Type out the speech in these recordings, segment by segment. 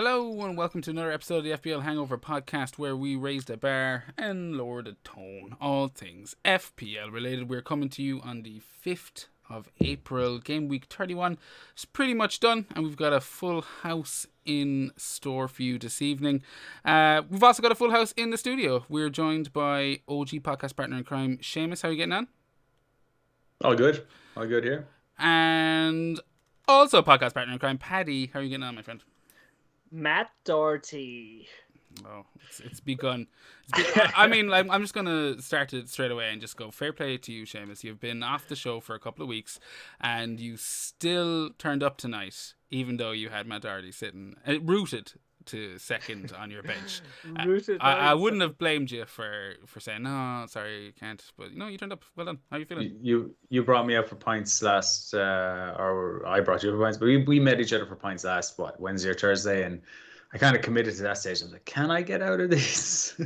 Hello and welcome to another episode of the FPL Hangover podcast where we raise the bar and lower the tone. All things FPL related. We're coming to you on the 5th of April. Game week 31 is pretty much done and we've got a full house in store for you this evening. We've also got a full house in the studio. We're joined by OG podcast partner in crime, Seamus. How are you getting on? All good. All good here. And also podcast partner in crime, Paddy. How are you getting on, my friend? Matt Doherty. Oh, it's begun. I mean, I'm just going to start it straight away and just go, fair play to you, Seamus. You've been off the show for a couple of weeks and you still turned up tonight, even though you had Matt Doherty sitting, rooted to second on your bench. I wouldn't have blamed you for saying, no, sorry, you can't. But, you turned up. Well done. How are you feeling? You brought me out for pints last, or I brought you for pints, but we met each other for pints last, Wednesday or Thursday, and I kind of committed to that stage. I was like, can I get out of this?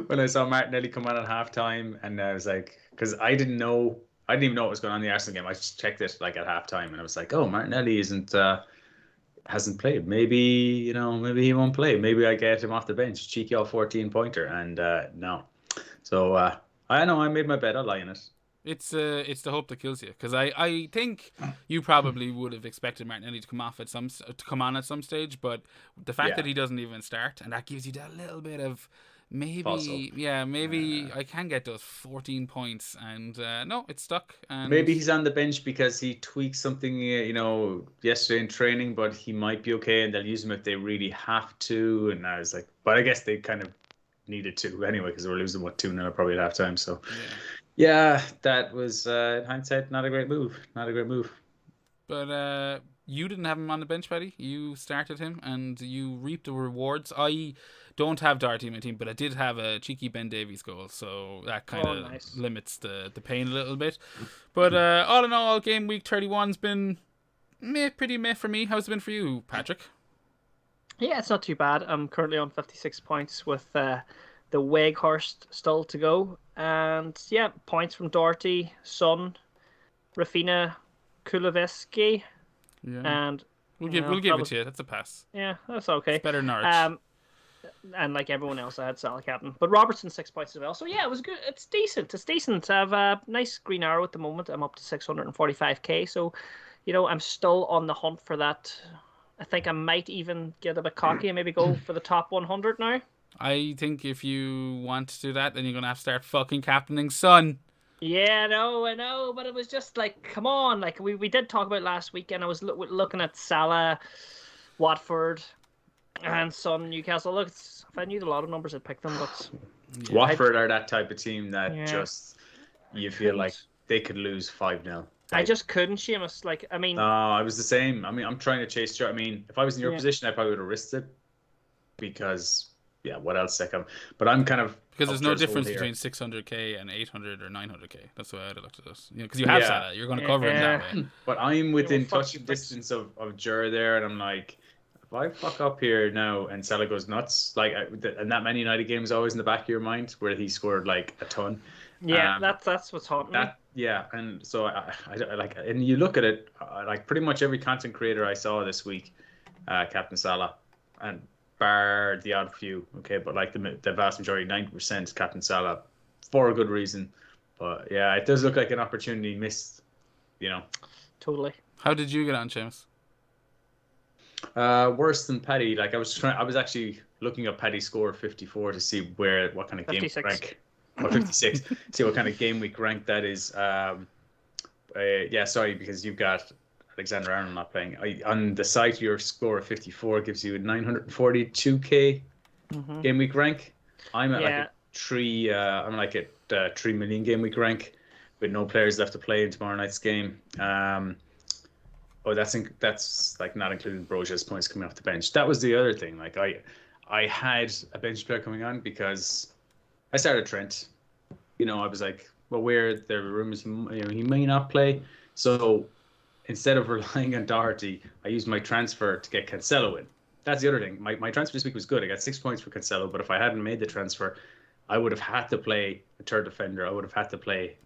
When I saw Martinelli come on at halftime, and I was like, because I didn't even know what was going on in the Arsenal game. I just checked it like at halftime, and I was like, oh, Martinelli hasn't played. Maybe he won't play. Maybe I get him off the bench. Cheeky all 14-pointer, and no. So I know I made my bet. I'll lie in it. It's the hope that kills you, because I think you probably would have expected Martinelli to come on at some stage, but the fact that he doesn't even start, and that gives you that little bit of maybe I can get those 14 points, and no, it's stuck. And maybe he's on the bench because he tweaked something, yesterday in training, but he might be okay, and they'll use him if they really have to. And I was like, but I guess they kind of needed to anyway because they were losing 2-0 probably at halftime. So yeah, that was in hindsight not a great move. But you didn't have him on the bench, Paddy. You started him, and you reaped the rewards. I don't have Doherty in my team, but I did have a cheeky Ben Davies goal, so that kind of limits the pain a little bit. But all in all, game week 31's been pretty meh for me. How's it been for you, Patrick? Yeah, it's not too bad. I'm currently on 56 points with the Weghorst still to go. And yeah, points from Doherty, Son, Rafinha, Kuleveski. Yeah. And we'll give it to you. That's a pass. Yeah, that's okay. It's better than Norwich. And like everyone else, I had Salah captain. But Robertson 6 points as well. So yeah, it was good. It's decent. I have a nice green arrow at the moment. I'm up to 645k. So, I'm still on the hunt for that. I think I might even get a bit cocky and maybe go for the top 100 now. I think if you want to do that, then you're going to have to start fucking captaining Son. Yeah, I know, but it was just like, come on. Like, we did talk about last weekend. I was looking at Salah, Watford, and Son, Newcastle. Look, if I knew the lot of numbers, I'd pick them. But Watford are that type of team that you feel like they could lose 5-0. I just couldn't, Seamus. Like, I mean... No, I was the same. I mean, I'm trying to chase... I mean, if I was in your position, I probably would have risked it because... Yeah, what else? But I'm kind of... Because there's no difference between 600k and 800 or 900k. That's the way I'd have looked at this. Because you have Salah. You're going to cover him that way. But I'm within touching distance of Jur there, and I'm like, if I fuck up here now and Salah goes nuts, like, and that Man United game is always in the back of your mind where he scored like a ton. Yeah, that's what's happening. And so I like, and you look at it, like pretty much every content creator I saw this week, Captain Salah, and bar the odd few, okay, but like the vast majority, 90% Captain Salah, for a good reason. But yeah, it does look like an opportunity missed, Totally. How did you get on, James? Worse than Paddy. Like I was actually looking up Paddy's score 54 to see what kind of 56. game rank. Or 56. See what kind of game week rank that is. Sorry, because you've got Alexander Arnold not playing. On the site, your score of 54 gives you a 942k game week rank. I'm at like a 3 million game week rank with no players left to play in tomorrow night's game. That's like not including Broja's points coming off the bench. That was the other thing. Like I had a bench player coming on because I started Trent. I was like, well, where there were rumors he may not play. So instead of relying on Doherty, I used my transfer to get Cancelo in. That's the other thing. My transfer this week was good. I got 6 points for Cancelo, but if I hadn't made the transfer, I would have had to play a third defender. I would have had to play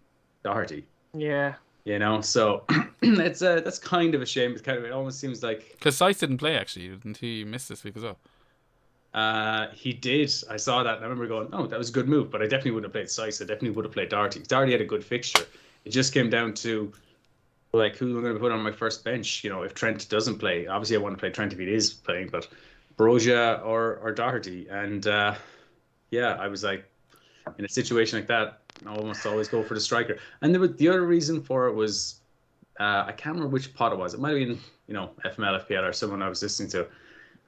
Doherty. Yeah. You know, so that's kind of a shame. It's kind of, it almost seems like Because Sice didn't play, actually. Didn't he miss this week as well? he did. I saw that and I remember going, oh, that was a good move, but I definitely wouldn't have played Sice. I definitely would have played Doherty. Doherty had a good fixture. It just came down to like who am I going to put on my first bench? You know, if Trent doesn't play, obviously I want to play Trent if he is playing, but Broja or Doherty. And yeah, I was like, in a situation like that, I almost always go for the striker. And the other reason for it was I can't remember which pod it was. It might have been, you know, FML, FPL, or someone I was listening to.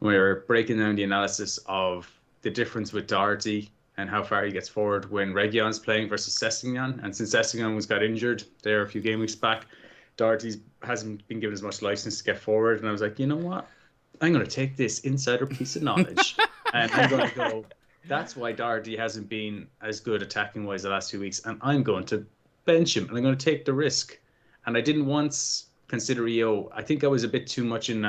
We were breaking down the analysis of the difference with Doherty and how far he gets forward when Reguilon's playing versus Sessegnon. And since Sessegnon got injured there a few game weeks back, Doherty hasn't been given as much license to get forward. And I was like, you know what? I'm going to take this insider piece of knowledge and I'm going to go, that's why Doherty hasn't been as good attacking-wise the last few weeks. And I'm going to bench him and I'm going to take the risk. And I didn't once consider EO. I think I was a bit too much in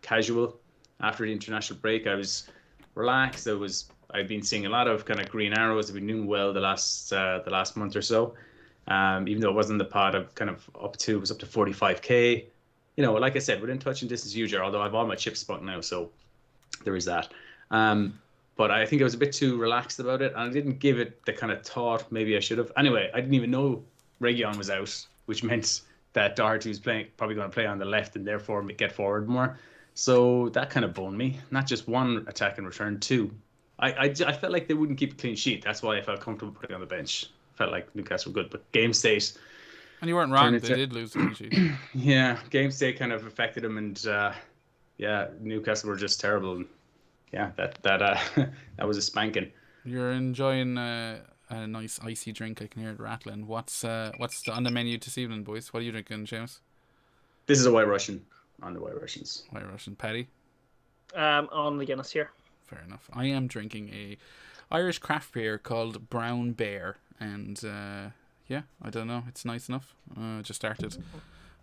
casual after the international break. I was relaxed. I've been seeing a lot of kind of green arrows. I've been doing well the last month or so. Even though it wasn't the pod, I've kind of up to 45k. You know, like I said, within touching distance user, although I've all my chips spot now, so there is that. But I think I was a bit too relaxed about it, and I didn't give it the kind of thought maybe I should have. Anyway, I didn't even know Reguilon was out, which meant that Doherty was probably going to play on the left and therefore get forward more. So that kind of boned me. Not just one attack and return, two. I felt like they wouldn't keep a clean sheet. That's why I felt comfortable putting on the bench. Felt like Newcastle were good, but game state. And you weren't wrong. They did lose the clean sheet. Yeah, game state kind of affected them, and yeah, Newcastle were just terrible. And yeah, that was a spanking. You're enjoying a nice icy drink. I can hear it rattling. What's on the menu this evening, boys? What are you drinking, James? This is a White Russian. On the White Russians. White Russian. Paddy? On the Guinness here. Fair enough. I am drinking a Irish craft beer called Brown Bear, and yeah, I don't know. It's nice enough. Just started.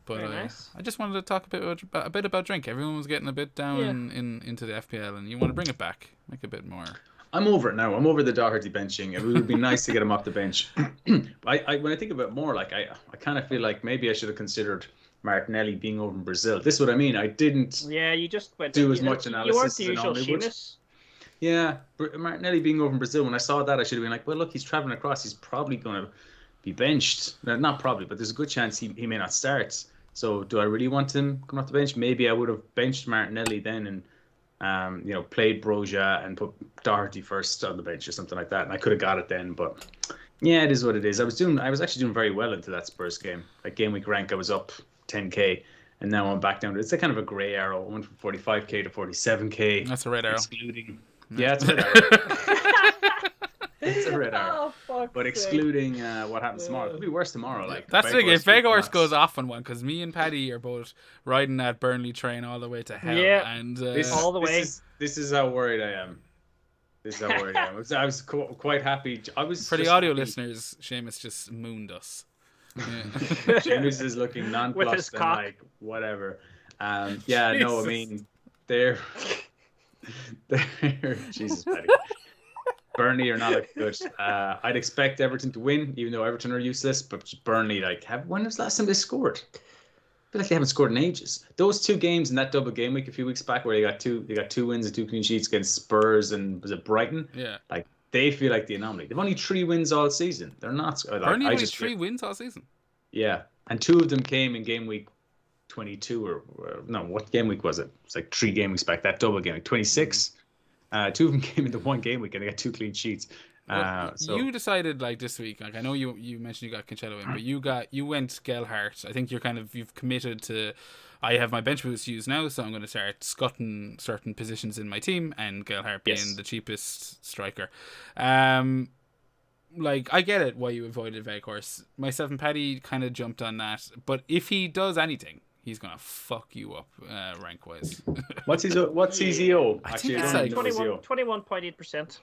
But nice. I just wanted to talk a bit about drink. Everyone was getting a bit down into the FPL, and you want to bring it back, make it a bit more. I'm over it now. I'm over the Doherty benching. It would be nice to get him off the bench. When I think about it more, like I kind of feel like maybe I should have considered Martinelli being over in Brazil. This is what I mean. I didn't. Yeah, you just went do as much analysis. You weren't the usual Seamus. Yeah, Martinelli being over in Brazil. When I saw that, I should have been like, well, look, he's traveling across. He's probably going to be benched. Not probably, but there's a good chance he may not start. So do I really want him coming off the bench? Maybe I would have benched Martinelli then and played Broja and put Doherty first on the bench or something like that. And I could have got it then, but yeah, it is what it is. I was actually doing very well into that Spurs game. Like game week rank, I was up 10k, and now I'm back down to it's a kind of a grey arrow. I went from 45k to 47k. That's a red arrow. Excluding, yeah, it's a red arrow. It's a red arrow. But excluding what happens tomorrow. It'll be worse tomorrow. Like that's the thing. If Veghorst goes off on one, because me and Paddy are both riding that Burnley train all the way to hell. Yeah, and all the way. This is how worried I am. This is how worried I am. I was quite happy. For the audio listeners, Seamus just mooned us. Yeah. Seamus is looking nonplussed and like whatever. Yeah, Jesus. No, I mean they're Jesus, Paddy. Burnley are not looking good. I'd expect Everton to win, even though Everton are useless. But Burnley, when was the last time they scored? I feel like they haven't scored in ages. Those two games in that double game week a few weeks back, where they got two wins and 2 clean sheets against Spurs and was it Brighton? Yeah. Like they feel like the anomaly. They've only 3 wins all season. They're not. Burnley only 3 wins all season. Yeah, and 2 of them came in game week 22 or no, what game week was it? It's like 3 game weeks back. That double game week 26. 2 of them came into 1 game week and they got 2 clean sheets. So you decided like this week, like I know you mentioned you got Cancelo in, but you went Gelhardt. I think you've committed to. I have my bench boost used now, so I'm going to start scutting certain positions in my team, and Gelhardt being the cheapest striker. Like I get it why you avoided Veghorst. Myself and Paddy kind of jumped on that, but if he does anything, he's gonna fuck you up rank wise. What's his EO? I think it's like 21.8%.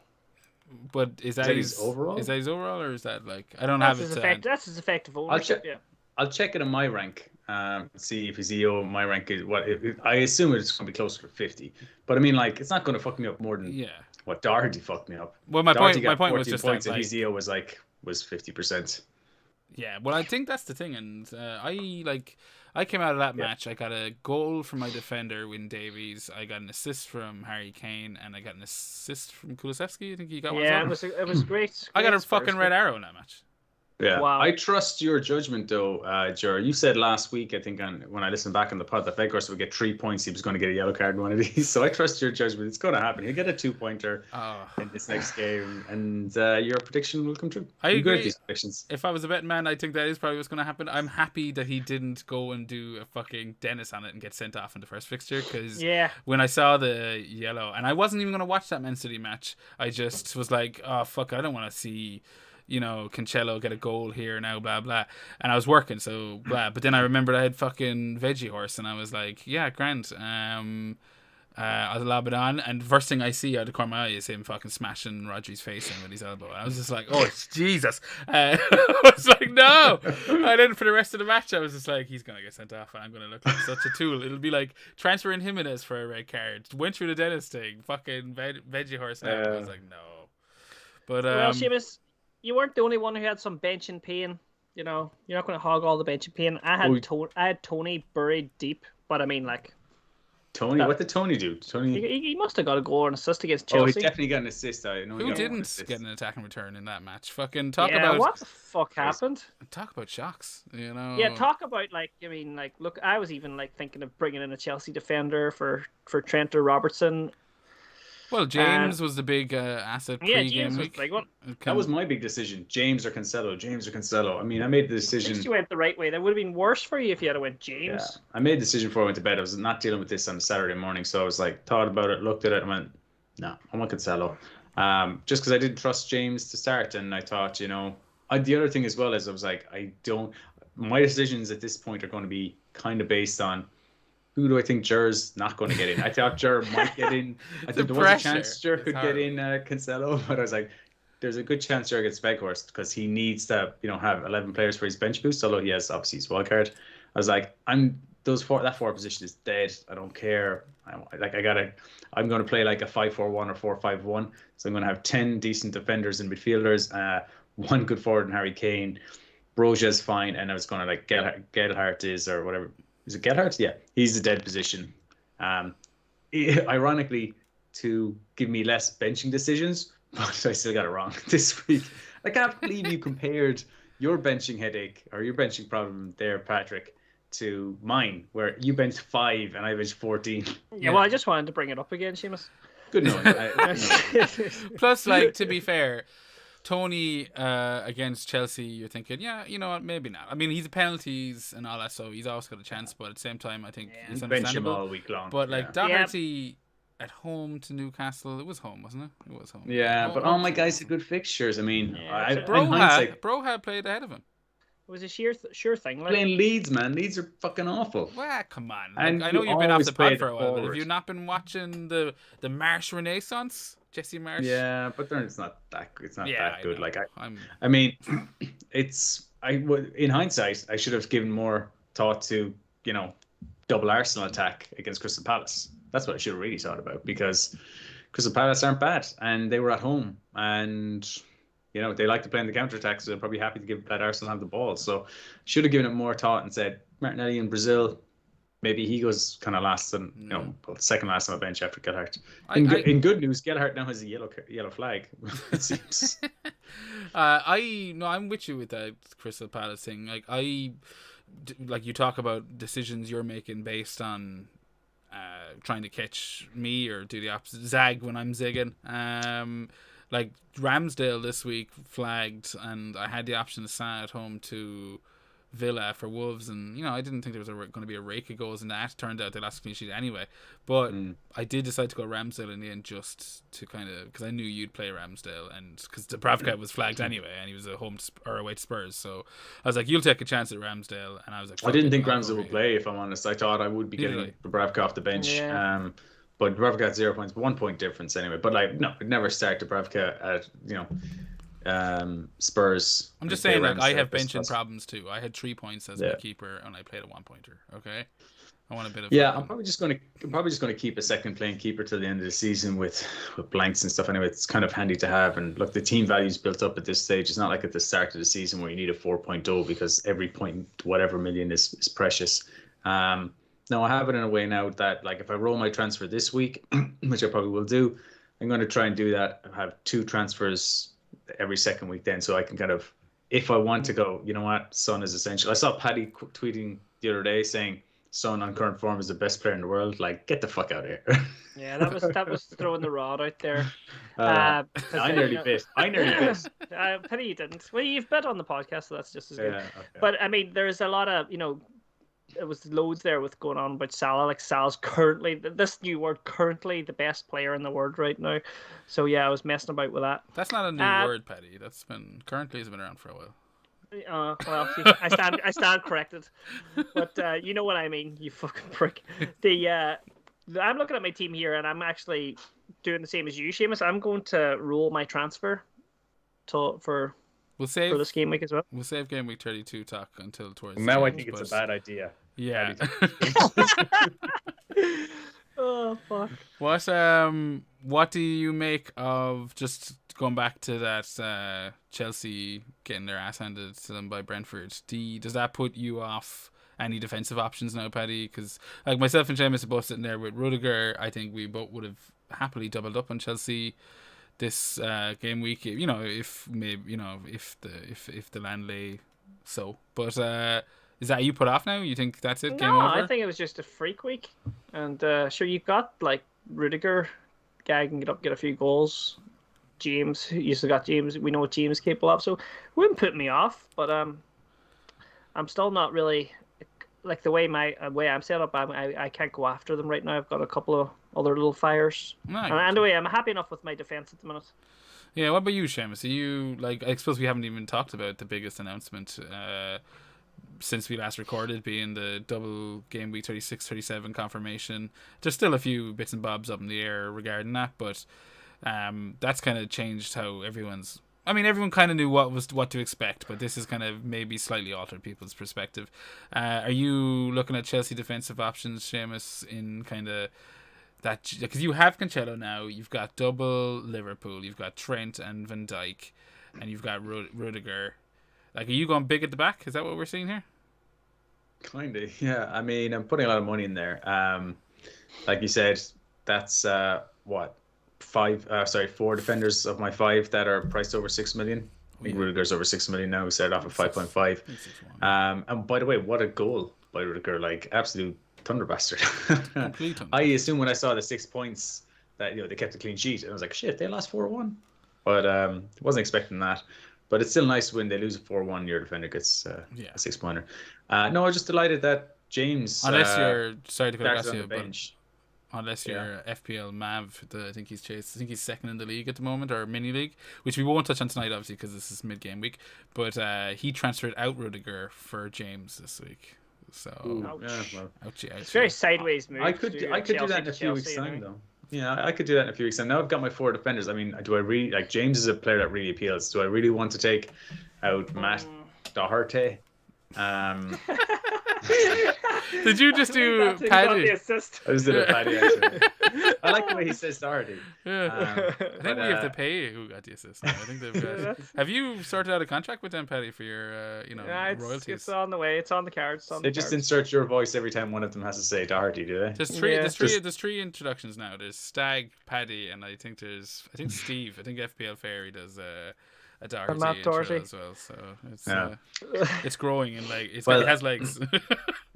But is that his overall? Is that his overall, or is that like I don't have it? That's his effective ownership. I'll check it on my rank. See if his EO my rank is what. I assume it's gonna be closer to 50. But I mean, like, it's not gonna fuck me up more than what Doherty fucked me up. Well, my point was just points that, and his EO was 50%. Yeah, well, I think that's the thing, and I came out of that match. I got a goal from my defender, Win Davies. I got an assist from Harry Kane, and I got an assist from Kulusevski. I think he got one. Yeah, it was great. I got a Spurs fucking red arrow in that match. Yeah, Wow. I trust your judgment though, Ger. You said last week, I think, when I listened back on the pod, that Weghorst would get 3 points. He was going to get a yellow card in one of these. So I trust your judgment. It's going to happen. He'll get a 2-pointer in this next game, and your prediction will come true. I agree. Good at these predictions. If I was a betting man, I think that is probably what's going to happen. I'm happy that he didn't go and do a fucking Dennis on it and get sent off in the first fixture, because when I saw the yellow, and I wasn't even going to watch that Man City match, I just was like, oh, fuck, I don't want to see, Cancelo get a goal here now, blah, blah. And I was working, so blah. But then I remembered I had fucking Veggie Horse, and I was like, yeah, grand. I'll lob it on, and the first thing I see out of the corner of my eye is him fucking smashing Rodri's face in with his elbow. And I was just like, oh, Jesus. I was like, no. And then for the rest of the match, I was just like, he's going to get sent off, and I'm going to look like such a tool. It'll be like transferring Jimenez for a red card. Went through the Dennis thing. Fucking Veggie Horse now. I was like, no. But, well, Seamus, you weren't the only one who had some benching pain. You're not going to hog all the benching pain. I had Tony buried deep, but I mean, like... Tony, what did Tony do? He must have got a goal and assist against Chelsea. Oh, he definitely got an assist. Who didn't get an attack and return in that match? Fucking talk about what the fuck happened? Talk about shocks, Yeah, talk about look, I was even thinking of bringing in a Chelsea defender for Trent or Robertson. Well, James was the big asset pre-game week. That was my big decision. James or Cancelo. I mean, I made the decision. At least you went the right way. That would have been worse for you if you had went James. Yeah. I made the decision before I went to bed. I was not dealing with this on Saturday morning, so I was like, thought about it, looked at it, and went, no, I want Cancelo. Just because I didn't trust James to start, and I thought, the other thing as well is I was like, my decisions at this point are going to be kind of based on who do I think Ger's not going to get in? I thought Ger might get in. I think there was a chance Ger could get in Cancelo, but I was like, there's a good chance Ger gets Weghorst because he needs to, have 11 players for his bench boost, although he has obviously his wild card. I was like, that forward position is dead. I don't care. I'm going to play like a 5-4-1 or 4-5-1. So I'm going to have 10 decent defenders and midfielders, one good forward in Harry Kane. Broja's fine, and I was going to Gelhardt is or whatever. Is it Gelhardt? Yeah, he's the dead position. Ironically, to give me less benching decisions, but I still got it wrong this week. I can't believe you compared your benching headache or your benching problem there, Patrick, to mine, where you benched 5 and I benched 14. Yeah, well, I just wanted to bring it up again, Seamus. Good knowing. Plus, to be fair, Tony against Chelsea, you're thinking, yeah, you know what, maybe not. I mean, he's penalties and all that, so he's always got a chance. But at the same time, I think it's understandable. Bench him all week long. But Doherty at home to Newcastle, it was home, wasn't it? It was home. Yeah, but all my guys had good fixtures. I mean, Broha played ahead of him. It was a sure thing. Playing Leeds, man. Leeds are fucking awful. Well, come on. And I know you've been off the pod for a while, but have you not been watching the Marsh Renaissance? Jesse Marsh. Yeah, but then it's not that good. It's not that good. Know. I mean, in hindsight, I should have given more thought to, double Arsenal attack against Crystal Palace. That's what I should have really thought about, because Crystal Palace aren't bad and they were at home and they like to play in the counter attack, so they're probably happy to let Arsenal have the ball. So should have given it more thought and said Martinelli in Brazil. Maybe he goes kind of last and second last on the bench after Gelhardt. In good news, Gelhardt now has a yellow flag. It seems. I'm with you with that Crystal Palace thing. Like you talk about decisions you're making based on trying to catch me or do the opposite, zag when I'm zigging. Like Ramsdale this week flagged, and I had the option to sat at home to Villa for Wolves, and I didn't think there was going to be a rake of goals in that. Turned out they lost clean sheet anyway, but I did decide to go Ramsdale in the end, just to kind of, because I knew you'd play Ramsdale, and because Dubravka was flagged anyway and he was away to Spurs, so I was like, you'll take a chance at Ramsdale, and I was like, I didn't think Ramsdale would play, if I'm honest. I thought I would be getting Dubravka off the bench. But Dubravka got 0 points, 1 point difference anyway. But no, I'd never start Dubravka at Spurs. I'm just saying, I have benching problems too. I had 3 points as my keeper, and I played a 1-pointer. Okay, I want a bit of. Yeah, I'm probably just going to keep a second playing keeper till the end of the season with blanks and stuff. Anyway, it's kind of handy to have. And look, the team value's built up at this stage. It's not like at the start of the season where you need a 4.0 because every point, whatever million, is precious. Now I have it in a way now that, like, if I roll my transfer this week, which I probably will do, I'm going to try and do that. Have 2 transfers every second week then, so I can kind of, if I want to go, you know what, Son is essential. I saw Paddy tweeting the other day saying Son on current form is the best player in the world. Like, get the fuck out of here. Yeah, that was throwing the rod out there. I nearly bit. Pity you didn't. Well, you've bet on the podcast, so that's just as good. Yeah, okay. But I mean, there's a lot of, it was loads there with going on about Salah. Like, Salah's currently, this new word, currently the best player in the world right now. So yeah, I was messing about with that. That's not a new word, Paddy. Currently has been around for a while. Well, see, I stand corrected, but you know what I mean, you fucking prick. I'm looking at my team here, and I'm actually doing the same as you, Seamus. I'm going to roll my transfer for this game week as well. We'll save game week 32 talk until towards. Now I think it's a bad idea. Yeah. Oh fuck. What do you make of, just going back to that Chelsea getting their ass handed to them by Brentford? Does that put you off any defensive options now, Paddy? Because like myself and Seamus are both sitting there with Rudiger. I think we both would have happily doubled up on Chelsea this game week. If the land lay so. But is that you put off now? You think that's it? Game over? I think it was just a freak week, and sure, you've got like Rudiger, guy can get a few goals. James, you still got James. We know what James is capable of, so it wouldn't put me off. But I'm still not really like the way I'm set up. I can't go after them right now. I've got a couple of other little fires. And anyway, I'm happy enough with my defense at the minute. Yeah, what about you, Seamus? Are you, like, I suppose we haven't even talked about the biggest announcement since we last recorded, being the double game week 36-37 confirmation. There's still a few bits and bobs up in the air regarding that, but that's kind of changed how everyone kind of knew what to expect, but this has kind of maybe slightly altered people's perspective. Are you looking at Chelsea defensive options, Seamus, in kind of that, because you have Cancelo now, you've got double Liverpool, you've got Trent and Van Dijk, and you've got Rudiger. Like, are you going big at the back? Is that what we're seeing here? Kind of, yeah. I mean, I'm putting a lot of money in there. Like you said, that's four defenders of my 5 that are priced over 6 million. I think Rudiger's over 6 million now. We started off at 5.5. And by the way, what a goal by Rudiger! Like, absolute thunder bastard. I assume when I saw the 6 points that they kept a clean sheet, and I was like, shit, they lost 4-1. But wasn't expecting that. But it's still nice when they lose a 4-1, your defender gets a 6-pointer. No, I was just delighted that James. Unless you're sorry to cut you, bench. Unless you're FPL Mav, I think he's second in the league at the moment, or mini league, which we won't touch on tonight, obviously, because this is mid game week. But he transferred out Rudiger for James this week. So ouchie. It's very sideways move. I could do that in a few weeks' time, though. Yeah, I could do that in a few weeks' time. Now I've got my 4 defenders. I mean, do I really, like, James is a player that really appeals. Do I really want to take out Matt Doherty? Did you just do Paddy? I just did a Paddy, actually. I like the way he says Doherty. Yeah. I think we have to pay who got the assist. I think they've got. Have you sorted out a contract with them, Paddy, for your royalties? It's on the way. It's on the cards. They just insert your voice every time one of them has to say Doherty, do they? There's three introductions now. There's Stag, Paddy, and I think Steve. I think FPL Fairy does a Doherty as well. So it's growing, and like it has legs.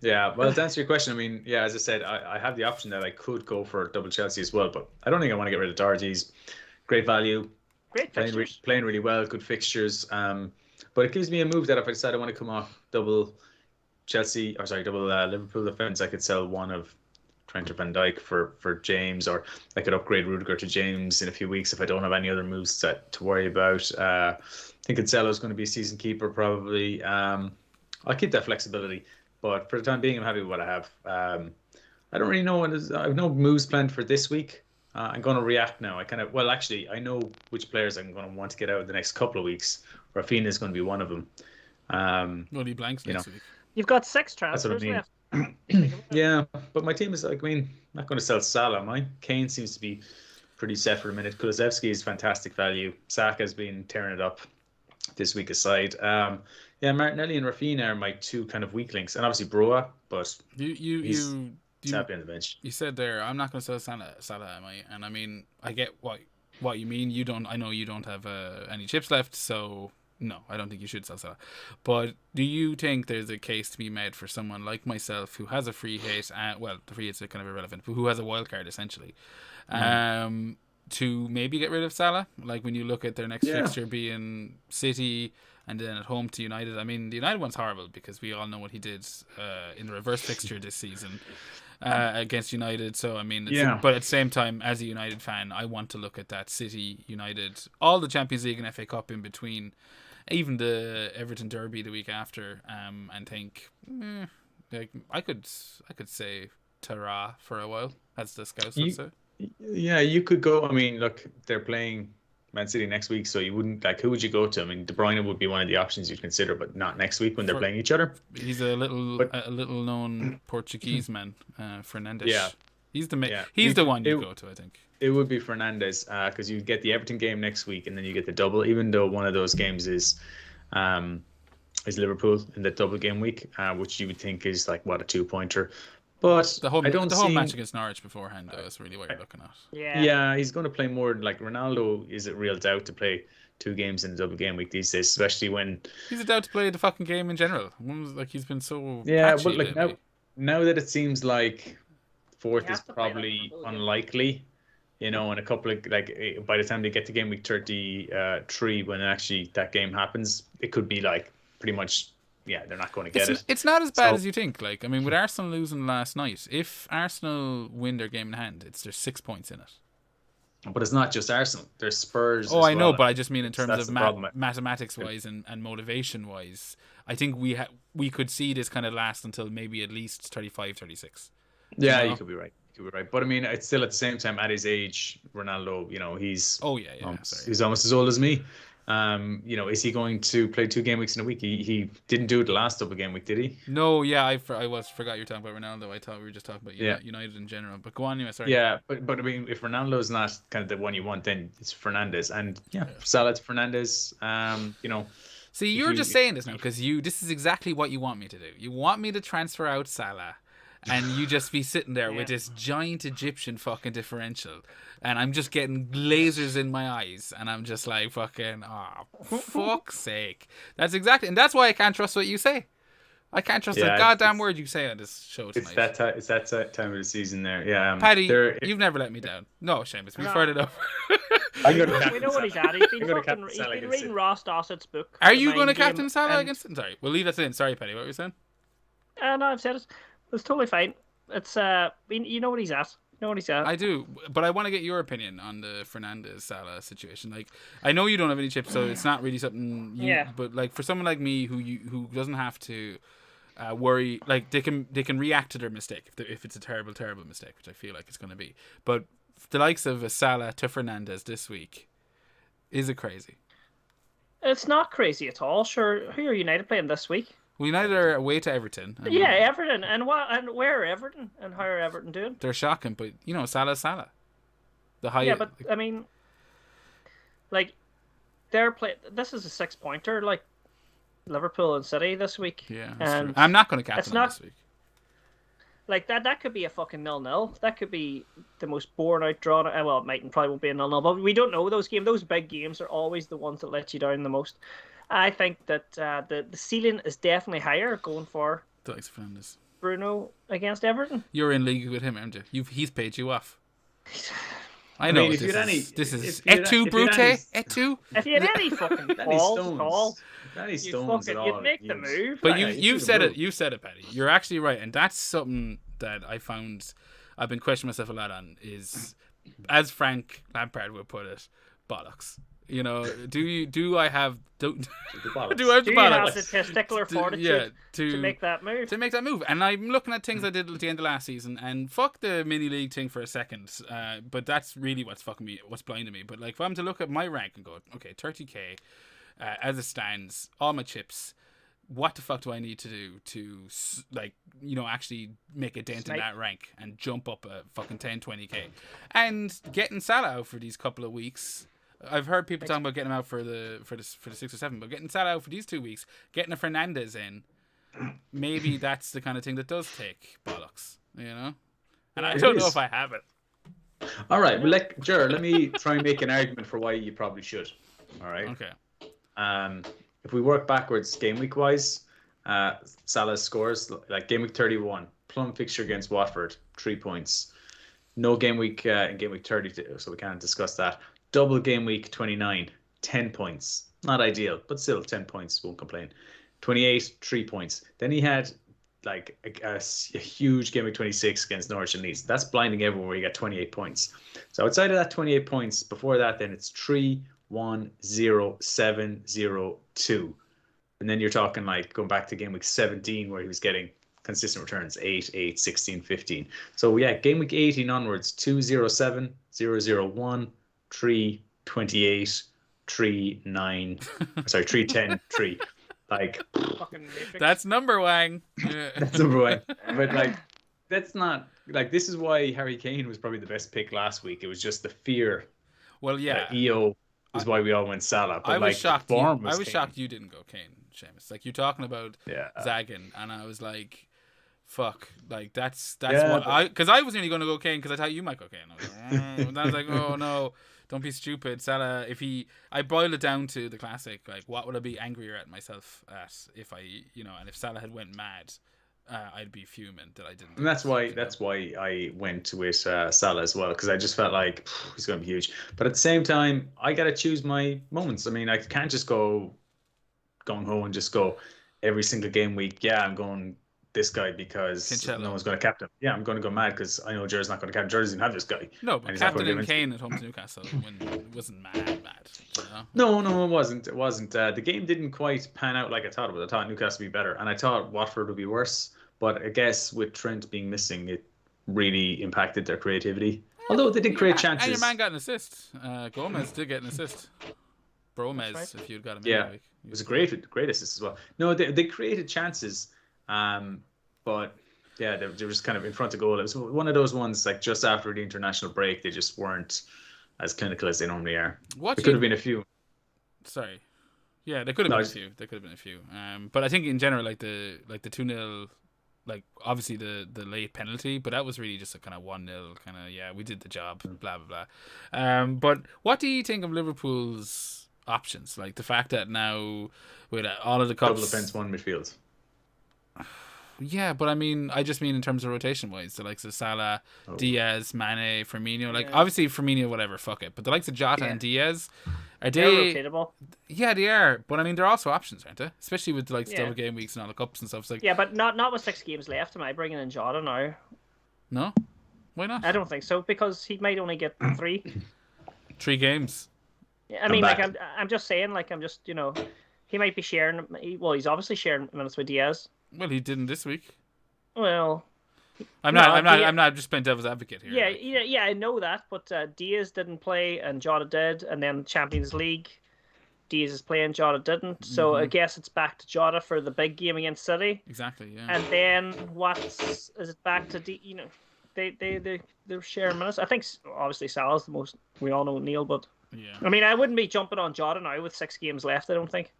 Yeah, well, to answer your question, I mean, yeah, as I said, I have the option that I could go for double Chelsea as well, but I don't think I want to get rid of Doherty's. Great value, playing really well, good fixtures. But it gives me a move that if I decide I want to come off double Liverpool defense, I could sell one of Trent or Van Dijk for James, or I could upgrade Rudiger to James in a few weeks if I don't have any other moves to worry about. I think Cancelo's going to be a season keeper probably. I'll keep that flexibility. But for the time being, I'm happy with what I have. I don't really know I have no moves planned for this week. I'm going to react now. I know which players I'm going to want to get out in the next couple of weeks. Rafinha is going to be one of them. Blanks next week. You've got 6 transfers left. Yeah, but my team is like, I mean, not going to sell Salah. Mine Kane seems to be pretty set for a minute. Kulusevski is fantastic value. Saka's been tearing it up this week aside. Yeah, Martinelli and Rafinha are my two kind of weak links, and obviously Broa, but You you he's you you happy on the bench. you said there, I'm not going to sell Salah, am I? And I mean, I get what you mean. You don't. I know you don't have any chips left, so no, I don't think you should sell Salah. But do you think there's a case to be made for someone like myself who has a free hit? Well, the free hits are kind of irrelevant, but who has a wild card essentially, to maybe get rid of Salah? Like when you look at their next fixture being City. And then at home to United. I mean, the United one's horrible because we all know what he did in the reverse fixture this season against United. So, I mean, but at the same time, as a United fan, I want to look at that City, United, all the Champions League and FA Cup in between, even the Everton Derby the week after, and think, like I could say ta-ra for a while, as the scouts would say. Yeah, you could go. I mean, look, they're playing Man City next week, so you wouldn't who would you go to? I mean, De Bruyne would be one of the options you'd consider, but not next week when they're playing each other. He's a little known Portuguese man, Fernandes. Yeah, he's the one you go to. I think it would be Fernandes because you get the Everton game next week, and then you get the double. Even though one of those games is Liverpool in the double game week, which you would think is like what a 2-pointer. But the whole match against Norwich beforehand though is really what you're looking at. Yeah, he's going to play more. Like Ronaldo is a real doubt to play 2 games in a double game week these days, especially when he's a doubt to play the fucking game in general. Like he's been so but like now that it seems like fourth is probably unlikely, and a couple of by the time they get to game week 33, when actually that game happens, it could be like pretty much. Yeah, they're not going to get it. It's not as bad as you think. Like, I mean, with Arsenal losing last night, if Arsenal win their game in hand, there's 6 points in it. But it's not just Arsenal. There's Spurs. Oh, I know, but I just mean in terms of mathematics-wise and motivation-wise. I think we could see this kind of last until maybe at least 35, 36. Yeah, you could be right. But I mean, it's still at the same time at his age, Ronaldo. He's he's almost as old as me. Is he going to play 2 game weeks in a week? He didn't do it the last double game week, did he? No, yeah, I forgot you were talking about Ronaldo. I thought we were just talking about United in general. But go on, anyway. Sorry. Yeah, but I mean, if Ronaldo's not kind of the one you want, then it's Fernandes, and Salah's Fernandes. See, you're just saying this now because this is exactly what you want me to do. You want me to transfer out Salah. And you just be sitting there with this giant Egyptian fucking differential. And I'm just getting lasers in my eyes. And I'm just like, fucking, fuck's sake. That's why I can't trust what you say. I can't trust a goddamn word you say on this show tonight. It's that time of the season there. Yeah. Paddy, you've never let me down. No, Seamus, we've heard it up. We know what he's at. He's been reading Ross Dawson's book. Are you going to captain Salah against... Sorry, we'll leave that in. Sorry, Paddy, what were you saying? No, I've said it. It's totally fine. It's you know what he's at. You know what he's at. I do, but I want to get your opinion on the Fernandes Salah situation. Like, I know you don't have any chips, so it's not really something. But like for someone like me who doesn't have to worry, like they can react to their mistake if it's a terrible mistake, which I feel like it's going to be. But the likes of a Salah to Fernandes this week, is it crazy? It's not crazy at all. Sure, who are United playing this week? Well, United are away to Everton. Everton. And where are Everton? And how are Everton doing? They're shocking, but Salah's Salah. The high. Yeah, but I mean, like, they're play. This is a 6-pointer, like Liverpool and City this week. Yeah, and I'm not going to captain them this week. Like that could be a fucking 0-0. That could be the most boring out draw. Well, it might and probably won't be a 0-0, but we don't know those games. Those big games are always the ones that let you down the most. I think that the ceiling is definitely higher going for Bruno against Everton. You're in league with him, aren't you? He's paid you off. I know. This is et tu, Brute? Et tu? If you had any fucking balls at all, you'd make the move. But you've said it. You said it, Paddy. You're actually right, and that's something that I found I've been questioning myself a lot on. Is, as Frank Lampard would put it, bollocks. Do I have the testicular fortitude to make that move? To make that move. And I'm looking at things I did at the end of last season, and fuck the mini league thing for a second. But that's really what's blinding me. But like, if I'm to look at my rank and go, okay, 30k as it stands, all my chips, what the fuck do I need to do to, like, actually make a dent in that rank and jump up a fucking 10-20k? And getting Salah out for these couple of weeks, I've heard people talking about getting him out for the 6 or 7, but getting Salah out for these 2 weeks, getting a Fernandez in, maybe that's the kind of thing that does take bollocks, And I don't know if I have it. All right, well, let me try and make an argument for why you probably should. All right. Okay. If we work backwards, game week wise, Salah's scores like game week 31, plum fixture against Watford, 3 points. No game week in game week 30, so we can't discuss that. Double game week 29, 10 points. Not ideal, but still 10 points. Won't complain. 28, 3 points. Then he had like a huge game week 26 against Norwich and Leeds. That's blinding everyone where he got 28 points. So outside of that 28 points, before that, then it's 3, 1, 0, 7, 0, 2. And then you're talking like going back to game week 17 where he was getting consistent returns, 8, 8, 16, 15. So yeah, game week 18 onwards, 2, 0, 7, 0, 0, 1, 3, 28, 3, 9, sorry, 3, 10, 3. Like, that's number wang. Yeah. That's number one. But like, that's not like, this is why Harry Kane was probably the best pick last week. It was just the fear. Well, yeah. EO is why we all went Salah. But I was shocked. I was Kane. shocked you didn't go Kane, Seamus. Like, you're talking about Zagan, and I was like, fuck. Like, that's what because I was nearly going to go Kane because I thought you might go Kane. And I was like, oh no. Don't be stupid, Salah. I boil it down to the classic, like, what would I be angrier at myself at if I, and if Salah had went mad, I'd be fuming that I didn't. And that's why I went with Salah as well, because I just felt like he's going to be huge. But at the same time, I got to choose my moments. I mean, I can't just go gung ho and just go every single game week. Yeah, I'm going this guy because no one's going to captain. Yeah, I'm going to go mad because I know Gerard's not going to captain. Gerard doesn't have this guy. No, but captaining Kane at home to Newcastle it wasn't mad. No, it wasn't. It wasn't. The game didn't quite pan out like I thought it would. I thought Newcastle would be better, and I thought Watford would be worse. But I guess with Trent being missing, it really impacted their creativity. Although they did create chances. And your man got an assist. Gomez did get an assist. Bromez, if you'd got him. Yeah, it was a great assist as well. No, they created chances. But yeah, they were just kind of in front of goal. It was one of those ones like just after the international break, they just weren't as clinical as they normally are. There could have been a few. Sorry. Yeah, there could have been a few. There could have been a few. But I think in general, like the 2-0, like obviously the late penalty, but that was really just a kind of 1-0 kind of, we did the job, blah blah blah. But what do you think of Liverpool's options? Like the fact that now with all of the cups, double defense, one midfield. Yeah, but I just mean in terms of rotation wise, the likes of Salah, Diaz, Mane, Firmino. Like obviously Firmino, whatever, fuck it. But the likes of Jota and Diaz, they're rotatable. Yeah, they are. But I mean, they're also options, aren't they? Especially with the likes of double game weeks and all the cups and stuff. It's like, yeah, but not with 6 games left. Am I bringing in Jota now? No, why not? I don't think so because he might only get 3. 3 games. Yeah, I mean, like I'm just saying, like I'm just he might be sharing. Well, he's obviously sharing minutes with Diaz. Well, he didn't this week. Well, I'm not just playing devil's advocate here. Yeah, I know that, but Diaz didn't play and Jota did, and then Champions League, Diaz is playing, Jota didn't. So I guess it's back to Jota for the big game against City. Exactly, yeah. And then is it back to they're sharing minutes. I think obviously Salah's the most, we all know Neil, but I mean I wouldn't be jumping on Jota now with 6 games left. I don't think.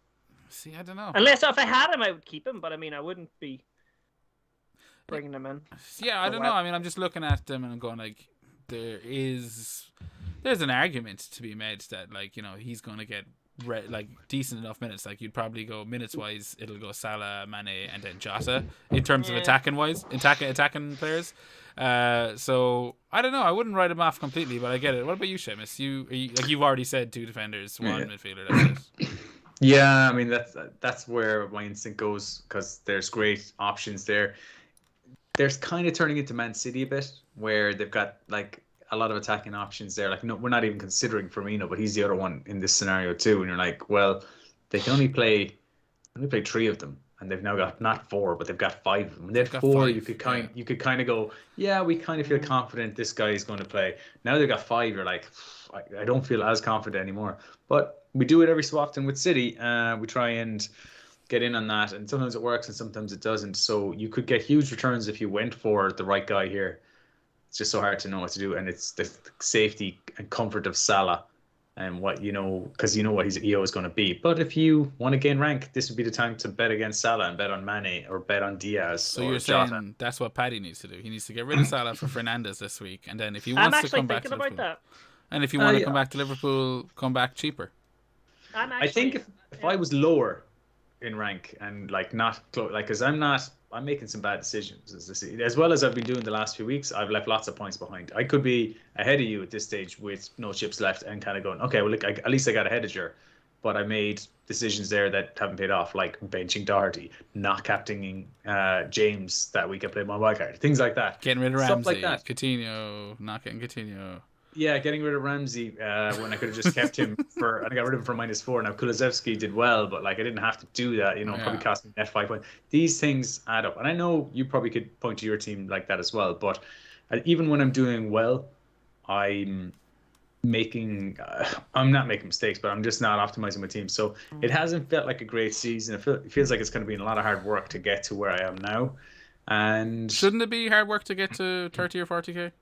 See, I don't know. Unless if I had him, I would keep him. But I mean, I wouldn't be bringing him in. Yeah, I don't know. I mean, I'm just looking at them and I'm going like, there's an argument to be made that like he's going to get like decent enough minutes. Like you'd probably go minutes wise, it'll go Salah, Mane, and then Jota in terms of attacking attacking players. So I don't know. I wouldn't write him off completely, but I get it. What about you, Seamus? You've already said 2 defenders, 1 midfielder. That's it. Yeah, I mean that's where my instinct goes because there's great options there. There's kind of turning into Man City a bit where they've got like a lot of attacking options there. Like no, we're not even considering Firmino, but he's the other one in this scenario too. And you're like, well, they can only play 3 of them, and they've now got not 4, but they've got 5 of them. They've 4. You could kind of go, yeah, we kind of feel confident this guy is going to play. Now they've got 5. You're like, I don't feel as confident anymore. But we do it every so often with City. We try and get in on that, and sometimes it works and sometimes it doesn't. So you could get huge returns if you went for the right guy here. It's just so hard to know what to do, and it's the safety and comfort of Salah and what because you know what his EO is going to be. But if you want to gain rank, this would be the time to bet against Salah and bet on Mane or bet on Diaz. So or you're Jota. saying that's what Paddy needs to do. He needs to get rid of Salah for Fernandes this week, and then if he I'm wants to actually come back to thinking about Liverpool, that. and if you want to yeah. come back to Liverpool, come back cheaper. I think if I was lower in rank and like not like because I'm making some bad decisions as well as I've been doing the last few weeks. I've left lots of points behind. I could be ahead of you at this stage with no chips left and kind of going, okay, well look, at least I got ahead of you, but I made decisions there that haven't paid off, like benching Doherty, not captaining James that week I played my wildcard, things like that. Getting rid of Stuff Ramsey, like that. Coutinho, not getting Coutinho. Yeah, getting rid of Ramsey when I could have just kept him and I got rid of him for -4. Now Kulusevski did well, but like I didn't have to do that. Probably cost me net 5 points. These things add up, and I know you probably could point to your team like that as well. But even when I'm doing well, I'm not making mistakes, but I'm just not optimizing my team. So it hasn't felt like a great season. It feels like it's going to be a lot of hard work to get to where I am now. And shouldn't it be hard work to get to 30 or 40k?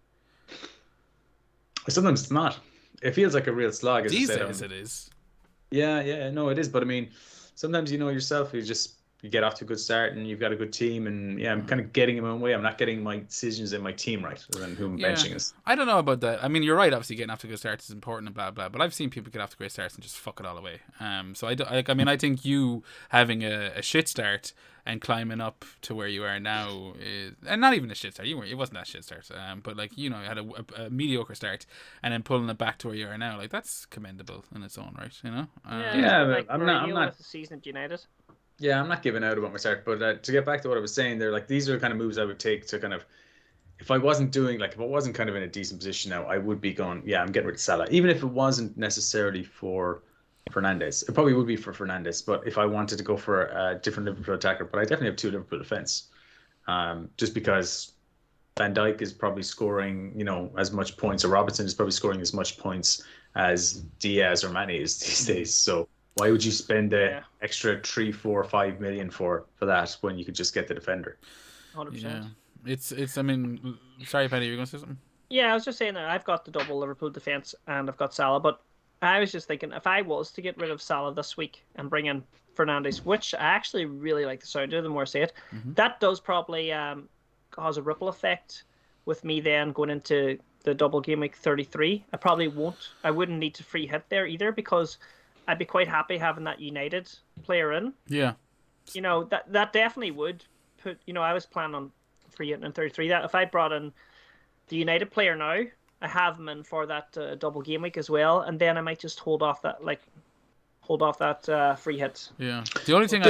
Sometimes it's not. It feels like a real slog. These days it is. Yeah, no, it is. But I mean, sometimes you know yourself, you get off to a good start and you've got a good team, and yeah, I'm kind of getting in my own way. I'm not getting my decisions in my team right, and who I'm benching is. I don't know about that. I mean, you're right. Obviously, getting off to good starts is important and blah blah. But I've seen people get off to great starts and just fuck it all away. So I think you having a shit start and climbing up to where you are now and not even a shit start. It wasn't that shit start. But like you had a mediocre start and then pulling it back to where you are now. Like that's commendable in its own right. Like I'm not. With the season at United. Yeah, I'm not giving out about my start, but to get back to what I was saying there, like these are the kind of moves I would take to kind of, if I wasn't kind of in a decent position now, I would be going, yeah, I'm getting rid of Salah, even if it wasn't necessarily for Fernandes. It probably would be for Fernandes, but if I wanted to go for a different Liverpool attacker, but I definitely have 2 Liverpool defence, just because Van Dijk is probably scoring, as much points, or Robertson is probably scoring as much points as Diaz or Mane is these days. So why would you spend the extra 3, 4, 5 million for that when you could just get the defender? 100%. Yeah, it's. I mean, sorry, Penny, you're going to say something? Yeah, I was just saying that I've got the double Liverpool defence and I've got Salah, but I was just thinking if I was to get rid of Salah this week and bring in Fernandes, which I actually really like the sound of the more I say it, that does probably cause a ripple effect with me then going into the double game week 33. I wouldn't need to free hit there either, because I'd be quite happy having that United player in. Yeah. That definitely would put, I was planning on free hitting in 33. That if I brought in the United player now, I have him in for that double game week as well, and then I might just hold off that free hit. Yeah. The only thing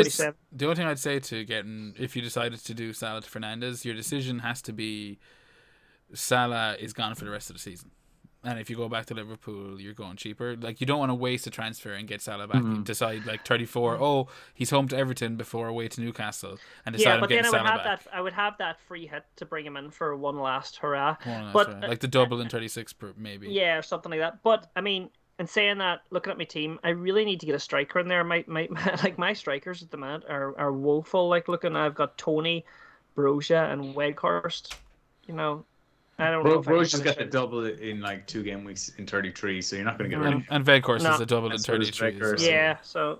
I'd say to getting, if you decided to do Salah to Fernandes, your decision has to be Salah is gone for the rest of the season. And if you go back to Liverpool, you're going cheaper. Like, you don't want to waste a transfer and get Salah back. You decide, like, 34, he's home to Everton before away to Newcastle. And decide on getting Salah back. I would have that free hit to bring him in for one last hurrah. Like the double in 36, maybe. Yeah, or something like that. But, I mean, in saying that, looking at my team, I really need to get a striker in there. My strikers at the minute are woeful. Like, I've got Tony, Broja, and Weghorst. I don't know. Broja's got the double in like 2 game weeks in 33, so you're not going to get rid of him. And Weghorst is a double in 33. Yeah, so.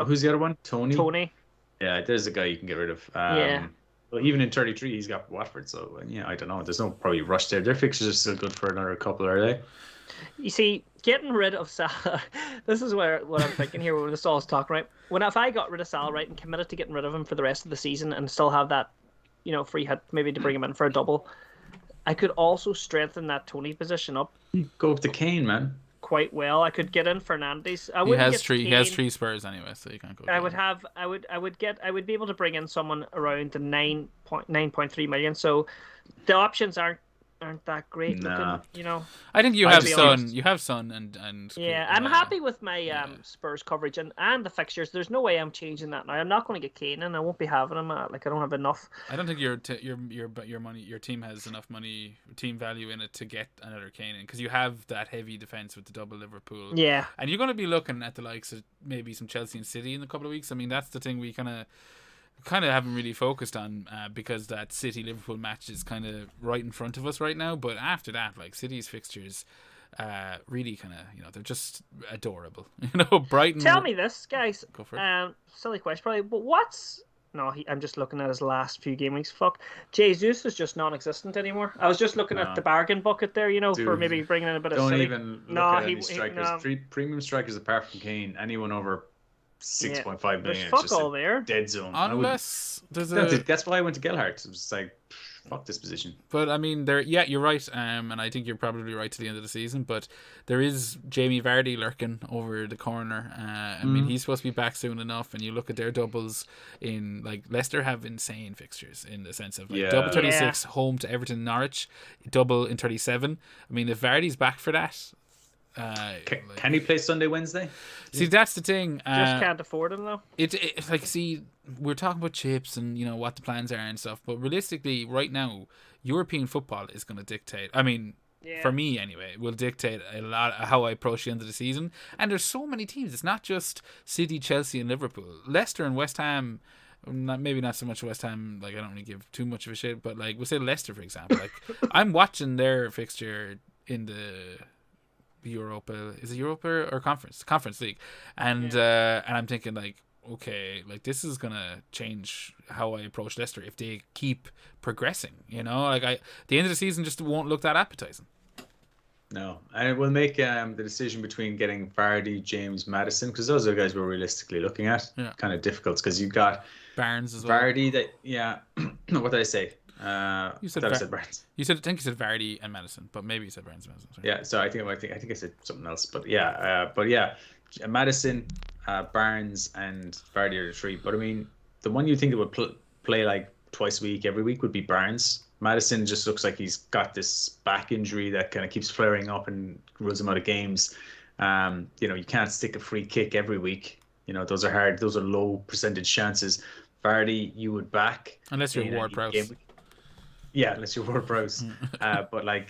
Who's the other one? Tony? Yeah, there's a guy you can get rid of. Well, even in 33, he's got Watford, so I don't know. There's no probably rush there. Their fixtures are still good for another couple, are they? You see, getting rid of Salah, this is what I'm thinking here when this all is talking, right? If I got rid of Salah, right, and committed to getting rid of him for the rest of the season and still have that, free hit maybe to bring him in for a double, I could also strengthen that Tony position up. Go up to Kane, man. Quite well. I could get in Fernandes. He has 3 Spurs anyway, so you can't go. I would be able to bring in someone around the 9.3 million. So the options aren't aren't that great Nah. looking. I think you I have just Son. honest. You have Son and Yeah, I'm happy with my yeah. Spurs coverage and the fixtures. There's no way I'm changing that now. I'm not going to get Kane, and I won't be having him. Like I don't have enough. I don't think your money, your team has enough money, team value in it to get another Kane in, because you have that heavy defense with the double Liverpool. Yeah, And you're going to be looking at the likes of maybe some Chelsea and City in a couple of weeks. I mean, that's the thing we kind of haven't really focused on, because that City Liverpool match is kind of right in front of us right now. But after that, like City's fixtures, really kind of, they're just adorable. Brighton. tell me this, guys. Go for it. Silly question, probably, but what's no? I'm just looking at his last few game weeks. Fuck, Jesus is just non-existent anymore. I was just looking at No. the bargain bucket there, for Dude, maybe bringing in a bit of Don't City. even look No, at any strikers. Premium strikers apart from Kane. Anyone over 6.5 million. There's It's fuck just all a there. dead zone. Unless there's That's why I went to Gelhardt. It was like, fuck this position. But I mean, you're right, and I think you're probably right to the end of the season. But there is Jamie Vardy lurking over the corner. I mean, he's supposed to be back soon enough. And you look at their doubles in, like, Leicester have insane fixtures in the sense of like double 36 home to Everton, Norwich, double in 37. I mean, if Vardy's back for that. Can he play Sunday, Wednesday? See, that's the thing. Just can't afford him though. It's like, see, we're talking about chips and what the plans are and stuff, but realistically, right now, European football is going to dictate. I mean, for me anyway, will dictate a lot of how I approach the end of the season. And there's so many teams. It's not just City, Chelsea, and Liverpool. Leicester and West Ham. Maybe not so much West Ham. Like, I don't really give too much of a shit, but like, we'll say Leicester for example. Like, I'm watching their fixture in the Europa, is it Europa or Conference League, and I'm thinking like, okay, like this is gonna change how I approach Leicester if they keep progressing. Like the end of the season just won't look that appetizing. No, and it will make the decision between getting Vardy, James, Madison, because those are the guys we're realistically looking at. Yeah. Kind of difficult because you've got Barnes as well. Vardy. What did I say? You said I said Barnes. I think you said Vardy and Madison, but maybe you said Barnes and Madison. Sorry. Yeah, so I think I said something else, but Madison, Barnes, and Vardy are the three. But I mean, the one you think that would play like twice a week, every week would be Barnes. Madison just looks like he's got this back injury that kind of keeps flaring up and rules him out of games. You can't stick a free kick every week. Those are hard. Those are low percentage chances. Vardy, you would back unless you're Ward-Prowse. Yeah, unless you're Ward-Prowse. But like,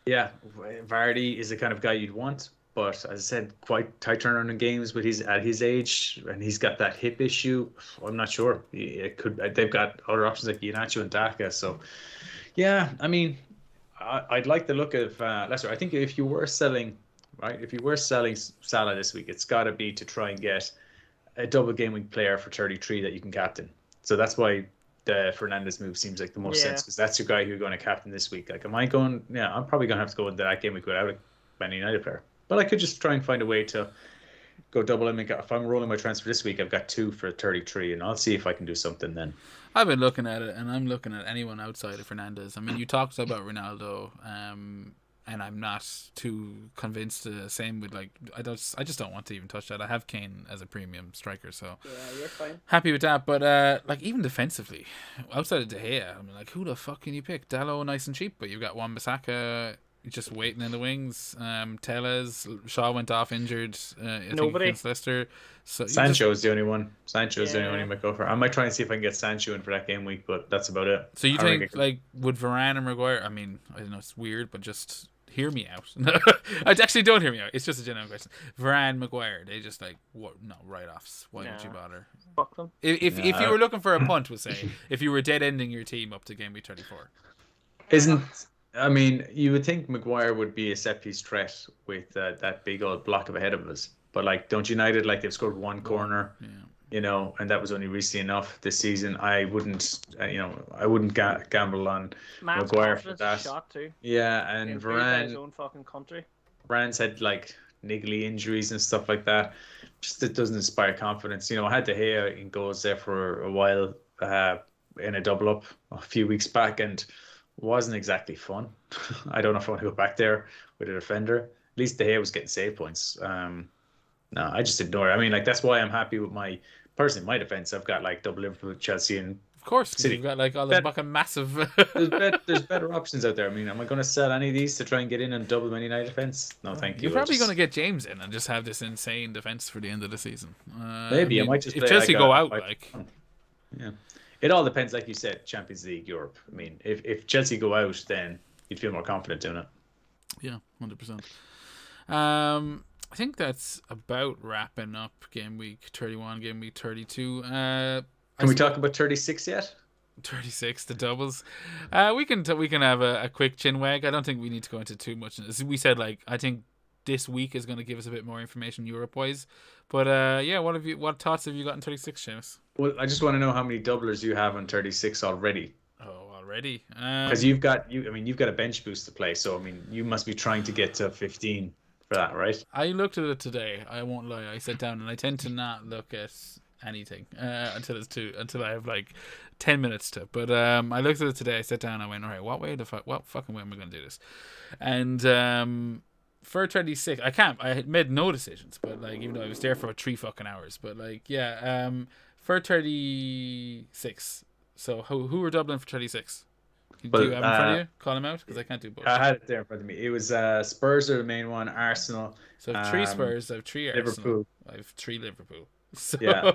Vardy is the kind of guy you'd want. But as I said, quite tight turnaround in games. But he's at his age and he's got that hip issue. I'm not sure. They've got other options like Iheanacho and Daka. So, yeah, I mean, I'd like the look of Leicester. I think if you were selling Salah this week, it's got to be to try and get a double game week player for 33 that you can captain. So that's why the Fernandes move seems like the most sense, because that's your guy who you're going to captain this week. Like, am I going? Yeah, I'm probably going to have to go into that game week without a Man United player. But I could just try and find a way to go double. If I'm rolling my transfer this week, I've got 2 for 33, and I'll see if I can do something then. I've been looking at it, and I'm looking at anyone outside of Fernandes. I mean, you talked about Ronaldo, and I'm not too convinced. Same with like, I just don't want to even touch that. I have Kane as a premium striker, so yeah, you're fine. Happy with that. But like even defensively, outside of De Gea, I mean, like who the fuck can you pick? Dalot nice and cheap, but you've got Wan-Bissaka just waiting in the wings. Tellez, Shaw went off injured. I think against Leicester. So Sancho is the only one. Sancho is the only one you might go for. I might try and see if I can get Sancho in for that game week, but that's about it. So you think like would Varane and Maguire? I mean, I don't know, it's weird, but just hear me out. I actually don't hear me out. It's just a genuine question. Varane, Maguire, they just like what? No, write-offs. Why would you bother? Fuck them. If you were looking for a punt, we'll say if you were dead ending your team up to game week 34. I mean, you would think Maguire would be a set piece threat with that big old block of ahead of us, but like, don't United, like, they've scored one corner, and that was only recently enough this season. I wouldn't gamble on Maguire for that. Shot too. Yeah, and Varane, his own fucking country. Varane's had like niggly injuries and stuff like that. Just it doesn't inspire confidence. I had De Gea in goals there for a while in a double up a few weeks back, and wasn't exactly fun. I don't know if I want to go back there with a defender. At least De Gea was getting save points. No, I just ignore it. I mean, like, that's why I'm happy with my defense. I've got like double Liverpool, Chelsea, and Of course, because City. you've got like all the fucking massive. There's better options out there. I mean, am I going to sell any of these to try and get in on double Man United defense? No, thank you. You're probably going to get James in and just have this insane defense for the end of the season. Maybe I might just if play Chelsea like go out, like yeah, it all depends. Like you said, Champions League, Europe. I mean, if Chelsea go out, then you'd feel more confident doing it. Yeah, 100%. I think that's about wrapping up game week 31, game week 32. Can we talk about 36 yet? 36, the doubles. We can have a quick chin wag. I don't think we need to go into too much. As we said, like I think this week is going to give us a bit more information Europe wise. But yeah, what thoughts have you got in 36, Seamus? Well, I just want to know how many doublers you have on 36 already. Oh, already? Because you've got a bench boost to play, so I mean you must be trying to get to 15 for that, right? I looked at it today. I won't lie. I sat down and I tend to not look at anything until I have like 10 minutes to. But I looked at it today. I sat down. I went, all right, what fucking way am I going to do this? And for 36, I had made no decisions, but like even though I was there for about 3 fucking hours, but like yeah, for 36. So who were doubling for 36? Do you have in front of you? Call them out because I can't do both. I had it there in front of me. It was Spurs are the main one, Arsenal. So I have 3 Spurs, I have 3 Arsenal, Liverpool. I have 3 Liverpool. So yeah.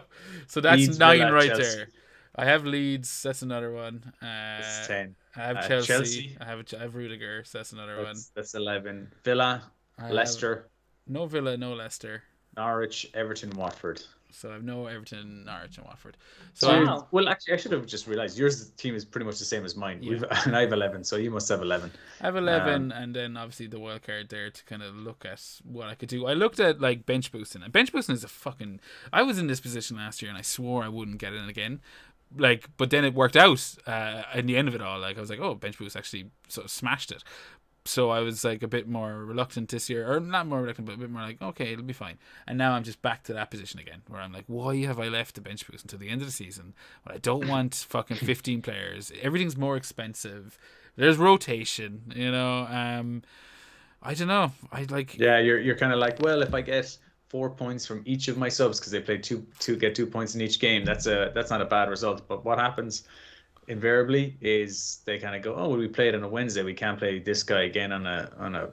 So that's Leeds, 9 Villa, right Chelsea. there. I have Leeds. That's another one. That's 10. I have Chelsea. I have Rudiger. So that's another one. That's 11. Villa, Leicester. No Villa, no Leicester. Norwich, Everton, Watford. So I have no Everton, Norwich, and Watford. So Wow. Well, actually, I should have just realised yours team is pretty much the same as mine. Yeah. And I have 11, so you must have 11. I have 11, and then obviously the wild card there to kind of look at what I could do. I looked at like bench boosting, and bench boosting is a fucking. I was in this position last year, and I swore I wouldn't get in again. Like, but then it worked out. In the end of it all, like I was like, oh, bench boost actually sort of smashed it. So I was like a bit more reluctant this year, or not more reluctant, but a bit more like, okay, it'll be fine. And now I'm just back to that position again, where I'm like, why have I left the bench boost until the end of the season? Well, I don't want fucking 15 players. Everything's more expensive. There's rotation, you know. I don't know. I like. Yeah, you're kind of like, well, if I get 4 points from each of my subs because they play get 2 points in each game, that's not a bad result. But what happens invariably is they kind of go, oh, well, we played on a Wednesday, we can't play this guy again on a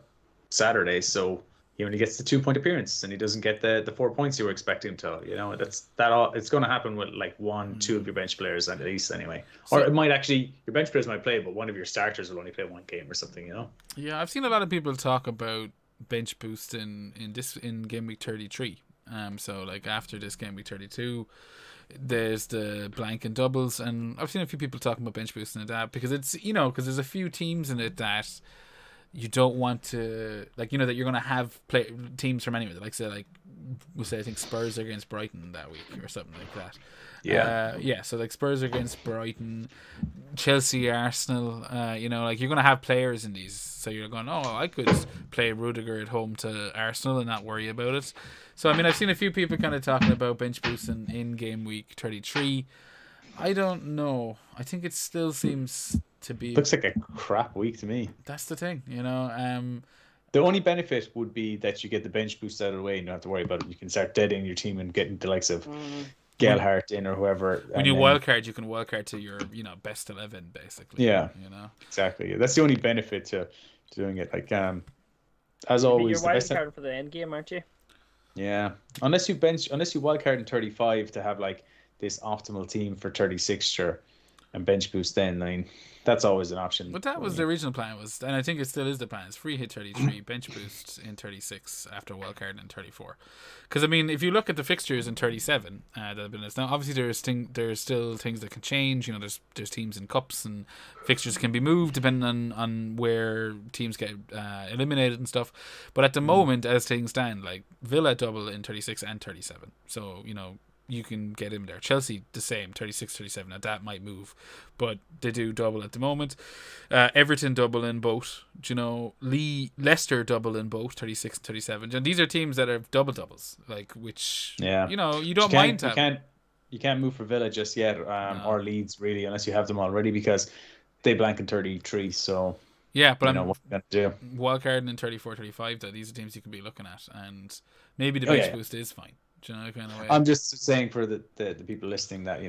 Saturday, so he only gets the 2 point appearance and he doesn't get the 4 points you were expecting him to. You know, it's going to happen with like 1-2 of your bench players at least anyway. Or it might actually, your bench players might play, but one of your starters will only play 1 game or something, you know. Yeah, I've seen a lot of people talk about bench boost in game week 33. So like after this game week 32, there's the blank and doubles, and I've seen a few people talking about bench boosting that because it's, you know, because there's a few teams in it that you don't want to, like, you know, that you're going to have teams from anywhere. Like, say, like, we'll say, I think Spurs are against Brighton that week or something like that. Yeah. So like Spurs are against Brighton, Chelsea, Arsenal. You know, like you're going to have players in these, so you're going, oh, I could play Rudiger at home to Arsenal and not worry about it. So I mean, I've seen a few people kind of talking about bench boosting in game week 33. I don't know. I think it still seems to be. Looks like a crap week to me. That's the thing, you know. The only benefit would be that you get the bench boost out of the way and you don't have to worry about it. You can start deading your team and getting the likes of Gelhardt in or whoever. When you wildcard, you can wildcard to your, you know, best 11 basically. Yeah, you know, exactly. That's the only benefit to doing it. Like as always, you're wildcard for the end game, aren't you? Yeah, unless you wildcard in 35 to have like this optimal team for 36 and bench boost, then I mean that's always an option. But that was the original plan, and I think it still is the plan. It's free hit 33, bench boost in 36 after wildcard in 34. Because I mean, if you look at the fixtures in 37 that have been now, obviously there's still things that can change. You know, there's teams in cups and fixtures can be moved depending on where teams get eliminated and stuff. But at the moment, as things stand, like Villa double in 36 and 37. So you know, you can get him there. Chelsea the same, 36, 37. Now that might move, but they do double at the moment. Everton double in both. You know, Leicester double in both, 36 and 37. And these are teams that are doubles, like, which, you know, you don't mind having. You can't move for Villa just yet, or Leeds really, unless you have them already, because they blank in 33. So yeah, but what you gonna do? Wildcarding in 34, 35. Though these are teams you can be looking at, and maybe the bench boost is fine. Do you know, kind of way. I'm just saying for the people listening that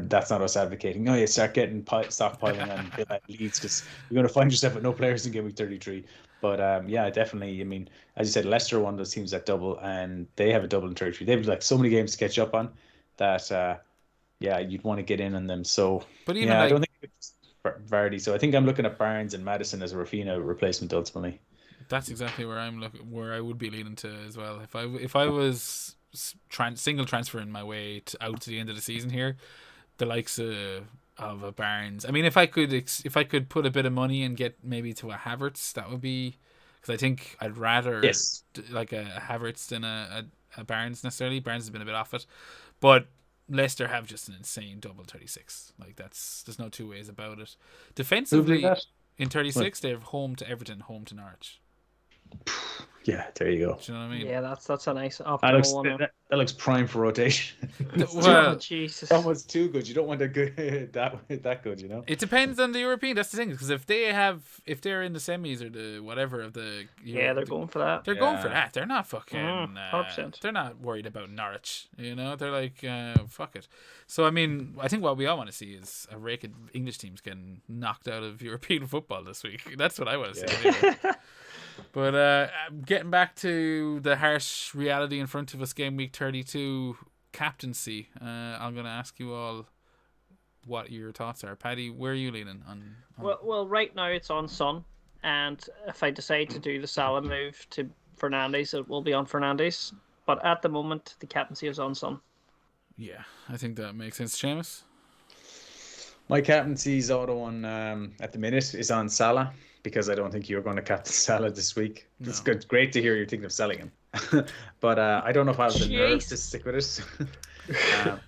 that's not us advocating. No, you start getting stockpiling on Villa Leeds because you're going to find yourself with no players in game week 33. But yeah, definitely. I mean, as you said, Leicester are one of those teams that double, and they have a double in 33. They've like so many games to catch up on that. Yeah, you'd want to get in on them. So But even yeah, I like, don't think it's Vardy. So I think I'm looking at Barnes and Madison as a Rafinha replacement ultimately. that's exactly where I'm looking, where I would be leaning to as well. If I was single transferring my way out to the end of the season here, the likes of a Barnes. I mean, if I could put a bit of money and get maybe to a Havertz, that would be, because I think I'd rather Yes. like a Havertz than a Barnes necessarily. Barnes has been a bit off it, but Leicester have just an insane double 36. Like there's no two ways about it. Defensively, that? in 36, they're home to Everton, home to Norwich. Yeah, there you go. Do you know what I mean? Yeah, that's a nice That optimal one. that looks prime for rotation. Well, Oh, Jesus. Almost too good. You don't want a good that good, it depends on the European. That's the thing, because if they're in the semis or the whatever of the Yeah, they're going for that. They're going for that. They're not fucking. 100%. They're not worried about Norwich. You know, they're like, fuck it. So I mean, I think what we all want to see is a rake of English teams getting knocked out of European football this week. That's what I want to see. Anyway. But getting back to the harsh reality in front of us, game week 32 captaincy. I'm going to ask you all what your thoughts are. Paddy, where are you leaning on? Well, right now it's on Son, and if I decide to do the Salah move to Fernandes, it will be on Fernandes. But at the moment, the captaincy is on Son. Yeah, I think that makes sense. Seamus? My captaincy's auto on at the minute is on Salah, because I don't think you're going to captain Salah this week. No. It's good, great to hear you're thinking of selling him. But I don't know if I have the nerve to stick with it.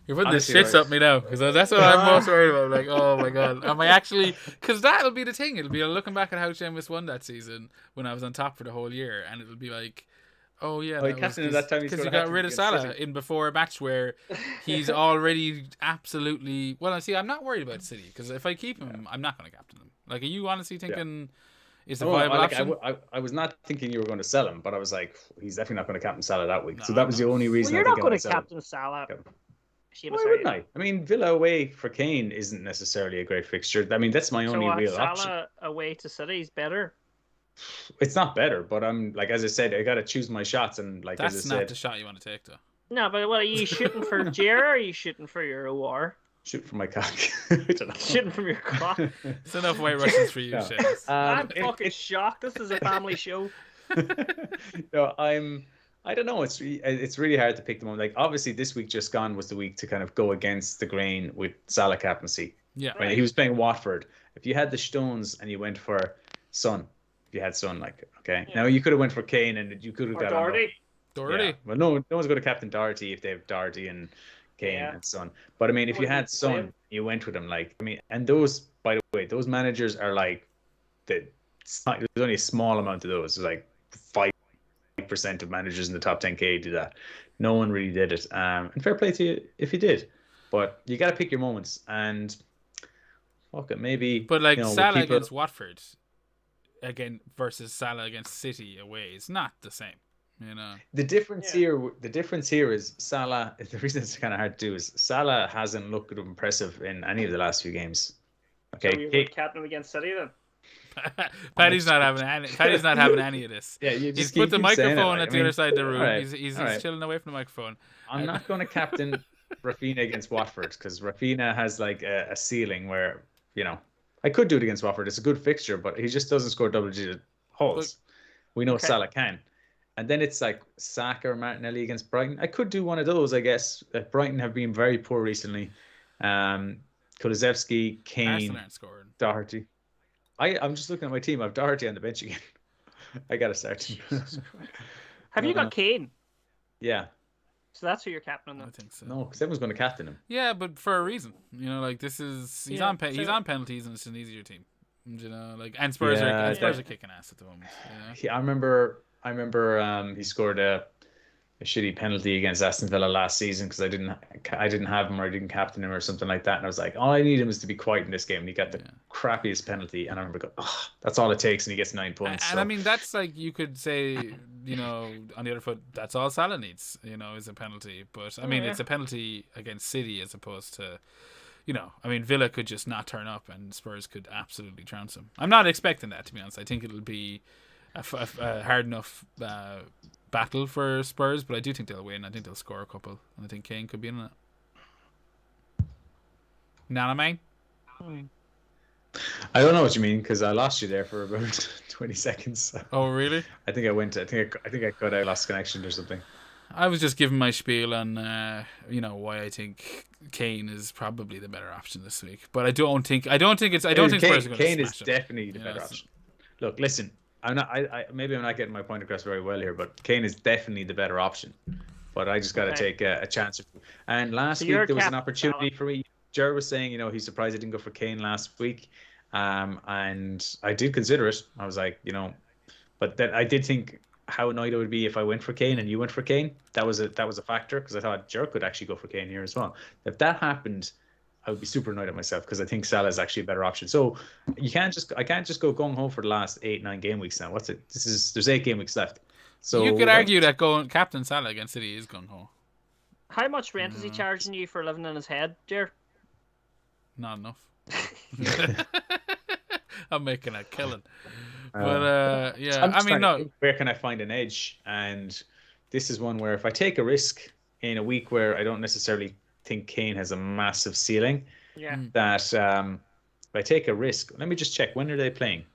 You're putting the shits up me now, because that's what I'm most worried about. Like, oh my god, am I actually? Because that'll be the thing. It'll be looking back at how Seamus won that season when I was on top for the whole year, and it'll be like, oh yeah, because you got rid of Salah in before a match where he's already absolutely. Well, I see. I'm not worried about City, because if I keep him, I'm not going to captain him. Like, are you honestly thinking? Is a viable option? I was not thinking you were going to sell him, but I was like, he's definitely not going to captain Salah that week. So that was the only reason. Well, you're not going to captain Salah. Why wouldn't I? I mean, Villa away for Kane isn't necessarily a great fixture. I mean, that's my only real option. Salah away to City is better. It's not better, but I'm like, as I said, I got to choose my shots, and like that's as I said, not the shot you want to take, though. No, but what are you shooting for, Jer? Or are you shooting for your OR? Shoot from my cock. I don't know. Shooting from your cock. It's enough white Russians for you, Seamus. I'm fucking shocked. This is a family show. No, I don't know. It's really hard to pick them up. Like, obviously, this week just gone was the week to kind of go against the grain with Salah captaincy. Yeah, right. He was playing Watford. If you had the Stones and you went for Son, if you had Son, like, okay, now you could have went for Kane and you could have got Doherty. Yeah. Well, no one's going to captain Doherty if they have Doherty and Kane and Son. But I mean, if you had Son, you went with him. Like, I mean, and those, by the way, those managers are like, there's only a small amount of those. There's like 5% of managers in the top 10k do that. No one really did it. And fair play to you if you did, but you got to pick your moments. And fuck it, maybe. But like Salah against Watford, again versus Salah against City away, is not the same. You know, the difference here is Salah. The reason it's kind of hard to do is Salah hasn't looked impressive in any of the last few games. Okay, so you captain against City then. Paddy's not having any of this. Yeah, he's put the microphone at the other side of the room. Right, he's chilling away from the microphone. I'm not going to captain Rafinha against Watford, because Rafinha has like a ceiling where, you know, I could do it against Watford. It's a good fixture, but he just doesn't score double-digit hauls. We know Salah can. And then it's like Saka or Martinelli against Brighton. I could do one of those, I guess. Brighton have been very poor recently. Kulusevski, Kane, Doherty. I'm just looking at my team. I have Doherty on the bench again. I got to start. Have you got Kane? Yeah. So that's who you're captaining then? I think so. No, because everyone's going to captain him. Yeah, but for a reason. You know, like he's on penalties and it's an easier team. You know, like and Spurs are kicking ass at the moment. You know? I remember he scored it shitty penalty against Aston Villa last season because I didn't have him or I didn't captain him or something like that, and I was like, all I need him is to be quiet in this game, and he got the crappiest penalty, and I remember going, oh, that's all it takes, and he gets 9 points. And I mean, that's like, you could say, on the other foot, that's all Salah needs, is a penalty. But I mean, it's a penalty against City as opposed to, I mean, Villa could just not turn up and Spurs could absolutely trounce them. I'm not expecting that, to be honest. I think it'll be a hard enough battle for Spurs, but I do think they'll win. I think they'll score a couple, and I think Kane could be in it. Nana, mate? I don't know what you mean because I lost you there for about 20 seconds. Oh, really? I think I cut out, lost connection or something. I was just giving my spiel on, why I think Kane is probably the better option this week. But I don't think Spurs are going to smash it. Kane is definitely the better option. Look, listen, maybe I'm not getting my point across very well here, but Kane is definitely the better option. But I just got to take a chance. And last week there was an opportunity for me. Jared was saying, he's surprised I didn't go for Kane last week. And I did consider it. I was like, but then I did think how annoyed I would be if I went for Kane and you went for Kane. That was a factor because I thought Jared could actually go for Kane here as well. If that happened, I would be super annoyed at myself because I think Salah is actually a better option. So I can't just go gung ho for the last 8-9 game weeks now. There's 8 game weeks left. So you could argue that going Captain Salah against City is gung ho. How much rent is he charging you for living in his head, Jared? Not enough. I'm making a killing. But where can I find an edge? And this is one where if I take a risk in a week where I don't necessarily think Kane has a massive ceiling, that if I take a risk, let me just check, when are they playing?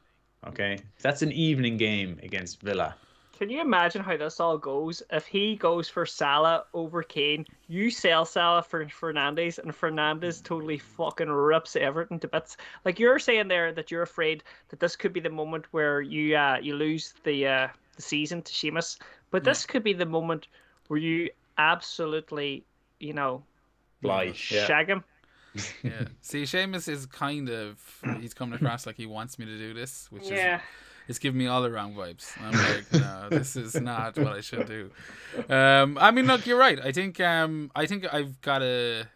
Okay, that's an evening game against Villa. Can you imagine how this all goes? If he goes for Salah over Kane, you sell Salah for Fernandes, and Fernandes totally fucking rips Everton to bits. Like, you're saying there that you're afraid that this could be the moment where you lose the season to Seamus, but this could be the moment where you absolutely, shag him. Yeah. See, Seamus is he's coming across like he wants me to do this, which is... It's giving me all the wrong vibes. I'm like, no, this is not what I should do. I mean, look, you're right. I think I've got to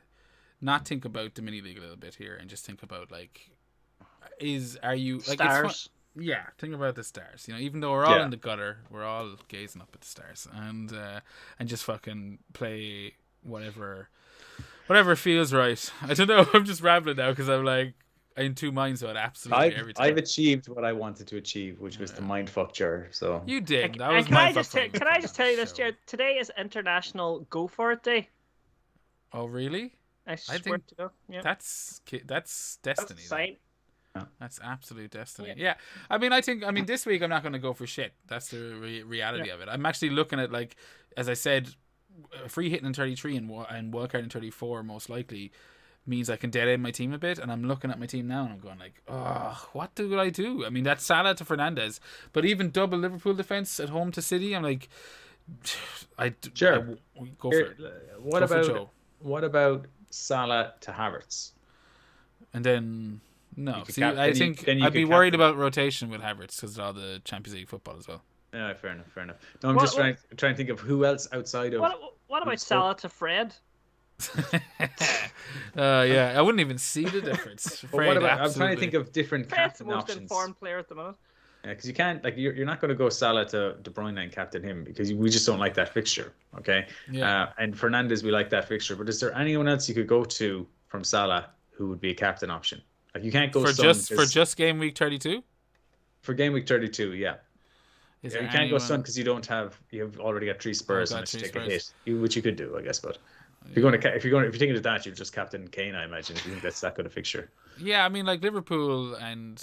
not think about the mini league a little bit here and just think about are you like stars? Think about the stars. Even though we're all in the gutter, we're all gazing up at the stars and just fucking play whatever feels right. I don't know. I'm just rambling now because I'm like, in two minds about absolutely everything. I've achieved what I wanted to achieve, which was the mindfuck Jar. So you did. That was can I just tell you this, Jared? Today is International Go For It Day. Oh, really? I swear to God. Yeah. That's destiny. That's absolute destiny. Yeah. I mean, this week I'm not going to go for shit. That's the reality of it. I'm actually looking at, like, as I said, free hitting in 33 and wildcard in 34 most likely means I can dead end my team a bit, and I'm looking at my team now and I'm going like, oh, what do I do? I mean, that's Salah to Fernandes, but even double Liverpool defense at home to City, I'm like, I go for it. What about Salah to Havertz? And then I think I'd be worried about rotation with Havertz because of all the Champions League football as well. Yeah, fair enough. No, I'm just trying to think of who else outside of. What about Salah to Fred? I wouldn't even see the difference. I'm trying to think of different captain most options. Informed player at the moment. Yeah, because you can't, like, you're not going to go Salah to De Bruyne and captain him because we just don't like that fixture. Okay. Yeah. And Fernandes, we like that fixture, but is there anyone else you could go to from Salah who would be a captain option? Like, you can't go for just game week 32. For game week 32, yeah. You can't go Son because you've already got 3 Spurs and you take a hit, which you could do, I guess, but. If you're thinking of that, you're just captain Kane, I imagine. If you think that's that good a fixture. Yeah, I mean, like, Liverpool and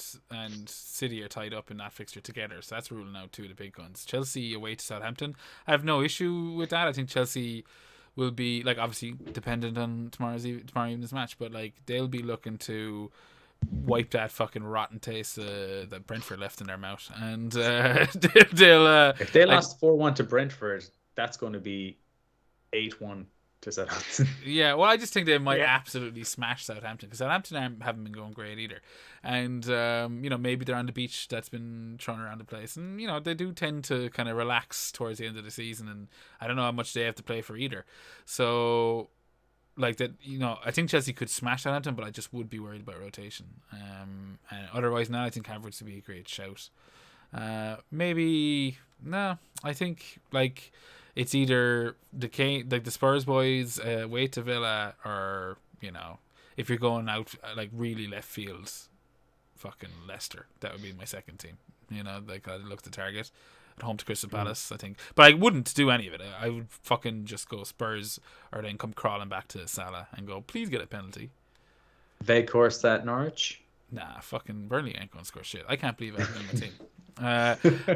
City are tied up in that fixture together, so that's ruling out 2 of the big guns. Chelsea away to Southampton. I have no issue with that. I think Chelsea will be, like, obviously dependent on tomorrow evening's match, but like they'll be looking to wipe that fucking rotten taste that Brentford left in their mouth, and they'll if they lost 4-1 to Brentford, that's going to be 8-1 to Southampton. Yeah, well, I just think they might Yeah. absolutely smash Southampton, because Southampton haven't been going great either. And, maybe they're on the beach that's been thrown around the place. And, they do tend to kind of relax towards the end of the season. And I don't know how much they have to play for either. So, like that, I think Chelsea could smash Southampton, but I just would be worried about rotation. And otherwise, now I think Havertz would be a great shout. I think like it's either the Spurs boys away to Villa, or if you're going out like really left field, fucking Leicester. That would be my second team. Like I'd look to target at home to Crystal Palace, I think. But I wouldn't do any of it. I would fucking just go Spurs, or then come crawling back to Salah and go, please get a penalty. Weghorst at Norwich. Nah, fucking Burnley ain't gonna score shit. I can't believe I have him in my team.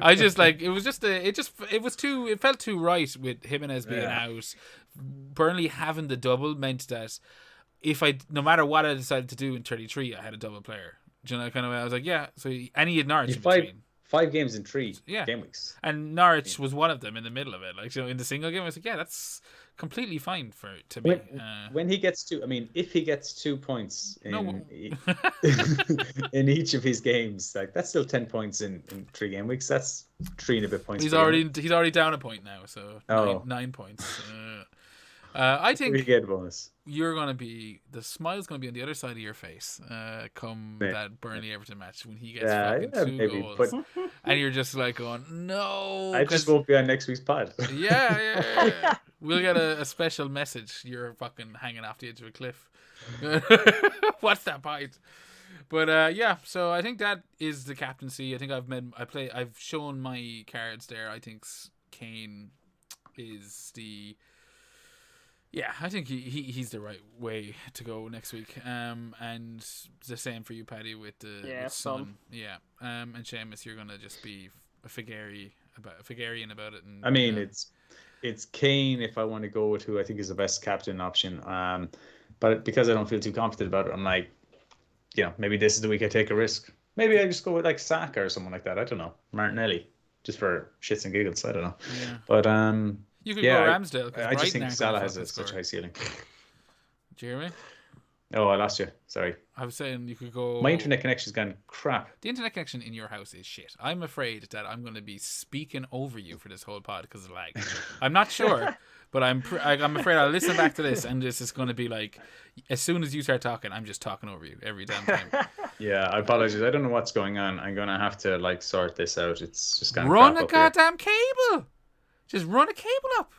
I just like it felt too right with Jimenez being out. Burnley having the double meant that no matter what I decided to do in 33, I had a double player. Do you know kind of way? I was like, yeah. So he had Norwich in between. 5 games in 3 game weeks. And Norwich was one of them in the middle of it. Like, in the single game, I was like, yeah, that's completely fine to me. When he gets if he gets 2 points in each of his games, like that's still 10 points in 3 game weeks. That's 3 and a bit points. He's already down a point now, so 9 points. I think we get a bonus. You're gonna be the smile's gonna be on the other side of your face come that Burnley Everton match when he gets fucking 2 goals, and you're just like going, no. I just won't be on next week's pod. Yeah. We'll get a special message. You're fucking hanging off the edge of a cliff. What's that point? But so I think that is the captaincy. I think I've shown my cards there. I think Kane is the. Yeah, I think he's the right way to go next week. And the same for you, Paddy, with the Son. Yeah. And Seamus, you're gonna just be a Figuerian about it. And, I mean, it's Kane if I want to go with who I think is the best captain option. But because I don't feel too confident about it, I'm like, maybe this is the week I take a risk. Maybe I just go with like Saka or someone like that. I don't know, Martinelli, just for shits and giggles. I don't know. Yeah. But you could go Ramsdale. I just think Salah has such a high ceiling. Do you hear me? Oh, I lost you. Sorry. I was saying you could go. My internet connection's gone crap. The internet connection in your house is shit. I'm afraid that I'm going to be speaking over you for this whole pod because of lag. I'm not sure, but I'm afraid I'll listen back to this and this is going to be like, as soon as you start talking, I'm just talking over you every damn time. Yeah, I apologize. I don't know what's going on. I'm going to have to sort this out. It's just kind of run a goddamn cable. Just run a cable up.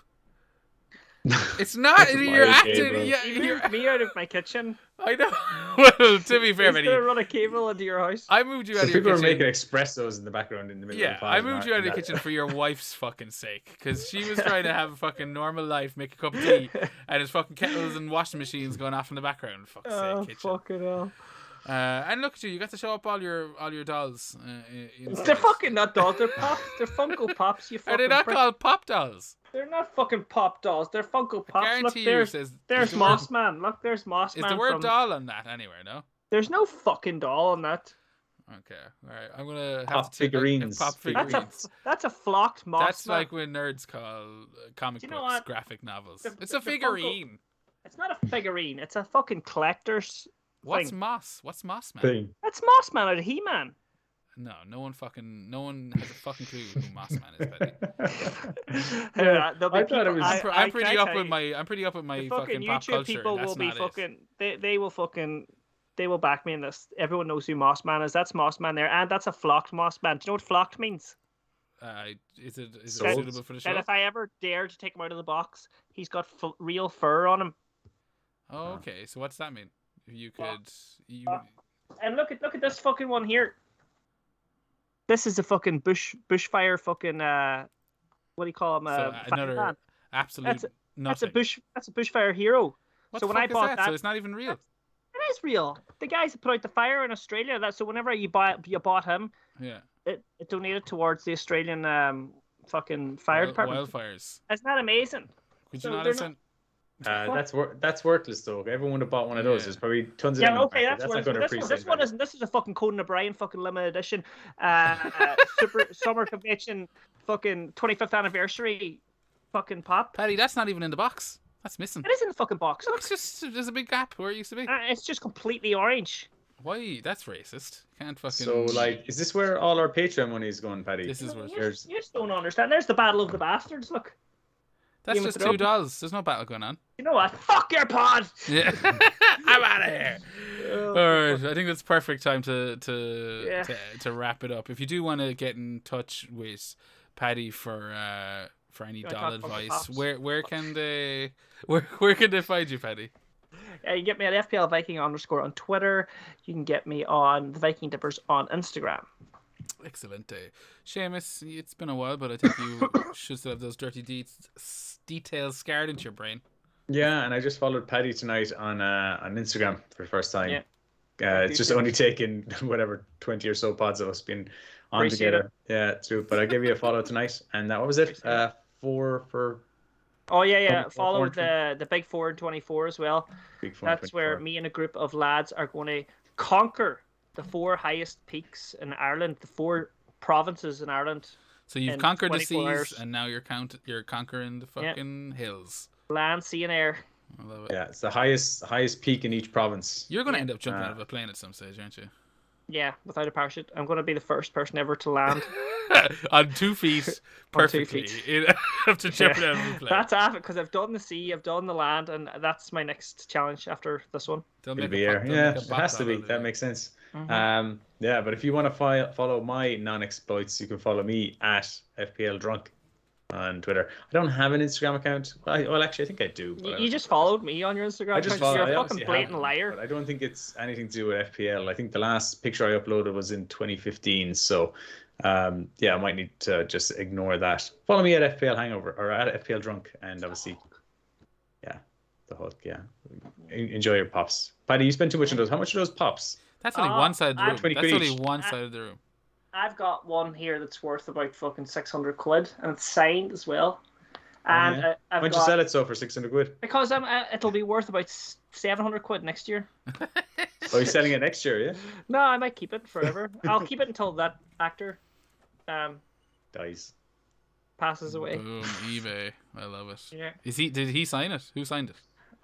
It's not. You're acting. You're me out of my kitchen. I know. Well, to be fair, He's gonna run a cable into your house. I moved you out of your kitchen. People are making espressos in the background in the middle of the pod. I moved you out of the kitchen for your wife's fucking sake, because she was trying to have a fucking normal life, make a cup of tea, and there's fucking kettles and washing machines going off in the background. Fuck's sake, kitchen. Fucking hell. And look at you got to show up all your dolls. They're fucking not dolls. They're pops. They're Funko Pops. You fucking. Are they not called pop dolls? They're not fucking pop dolls. They're Funko Pops. I guarantee look, there's the Moss Man. Look, there's Moss Man. Is the word doll on that anywhere? No. There's no fucking doll on that. Okay, all right. I'm gonna have pop to figurines. Pop figurines. That's a flocked Moss. That's Man. like when nerds call comic books graphic novels. It's a figurine. It's not a figurine. It's a fucking collector's. What's Moss? What's Moss Man? Thing. That's Moss Man out of He-Man. No one has a fucking clue who Moss Man is, Betty. I'm pretty up with my fucking YouTube pop culture. People will be fucking. They will back me in this. Everyone knows who Moss Man is. That's Moss Man there, and that's a flocked Moss Man. Do you know what flocked means? Is it suitable for the show? And if I ever dare to take him out of the box, he's got real fur on him. Oh, okay. So what's that mean? You could. And look at this fucking one here. This is a fucking bushfire fucking what do you call him? Another absolute nothing. That's a bushfire hero. So when I bought that, so it's not even real. It is real. The guys that put out the fire in Australia. So whenever you bought him, it donated towards the Australian fucking fire department. Wildfires. Isn't that amazing? Could you not have sent? That's worthless though. Everyone would have bought one of those. There's probably tons of them. Yeah, okay, that's not going to appreciate. This one isn't. This is a fucking Conan O'Brien fucking limited edition, super summer convention, fucking 25th anniversary, fucking pop. Paddy, that's not even in the box. That's missing. It is in the fucking box. Look, Look. it's just there's a big gap where it used to be. It's just completely orange. Why? That's racist. Can't fucking. So, like, is this where all our Patreon money is going, Paddy? This is where. You just don't understand. There's the Battle of the Bastards. Look. That's Game just of Thrones. $2. There's no battle going on. You know what? Fuck your pod. Yeah, I'm out of here. All right, I think that's perfect time to wrap it up. If you do want to get in touch with Paddy for any doll advice, where can they find you, Paddy? You can get me at fplviking_ on Twitter. You can get me on the Viking Dippers on Instagram. Excellent. Seamus, it's been a while, but I think you should still have those dirty details scarred into your brain. Yeah, and I just followed Paddy tonight on Instagram for the first time. Yeah. It's just only taken whatever 20 or so pods of us being on Appreciate together. Yeah, it's true. But I gave you a follow tonight, and that what was it? 4 for. Oh yeah. 4 Follow for the Big 424 as well. Big 4 That's where me and a group of lads are going to conquer the 4 highest peaks in Ireland, the 4 provinces in Ireland. So you've in conquered the 24 seas, hours. and now you're conquering the fucking hills. Land, sea, and air. I love it. Yeah, it's the highest peak in each province. You're going to end up jumping out of a plane at some stage, aren't you? Yeah, without a parachute. I'm going to be the first person ever to land. On 2 feet, perfectly. After jumping out of a plane. That's after, because I've done the sea, I've done the land, and that's my next challenge after this one. It'll be air. Yeah, it has to be. That makes sense. Mm-hmm. Yeah, but if you want to follow my non-exploits, you can follow me at FPL Drunk on Twitter. I don't have an Instagram account. Well, actually, I think I do. You just followed me on your Instagram. I just account. follow. You're a I fucking obviously blatant have, liar. but I don't think it's anything to do with FPL. I think the last picture I uploaded was in 2015. So, yeah, I might need to just ignore that. Follow me at FPL Hangover or at FPL Drunk, and obviously, yeah, the Hulk. Yeah, enjoy your pops. Paddy, you spent too much on those. How much are those pops? That's only one side of the room. 20 That's quid only each. one side of the room. I've got one here that's worth about fucking 600 quid, and it's signed as well. And yeah. I've Why'd got, you sell it so for 600 quid? because it'll be worth about 700 quid next year. Oh, you're selling it next year, yeah? No, I might keep it forever. I'll keep it until that actor Dies. passes away. Boom, eBay. I love it. Yeah. Did he sign it? Who signed it?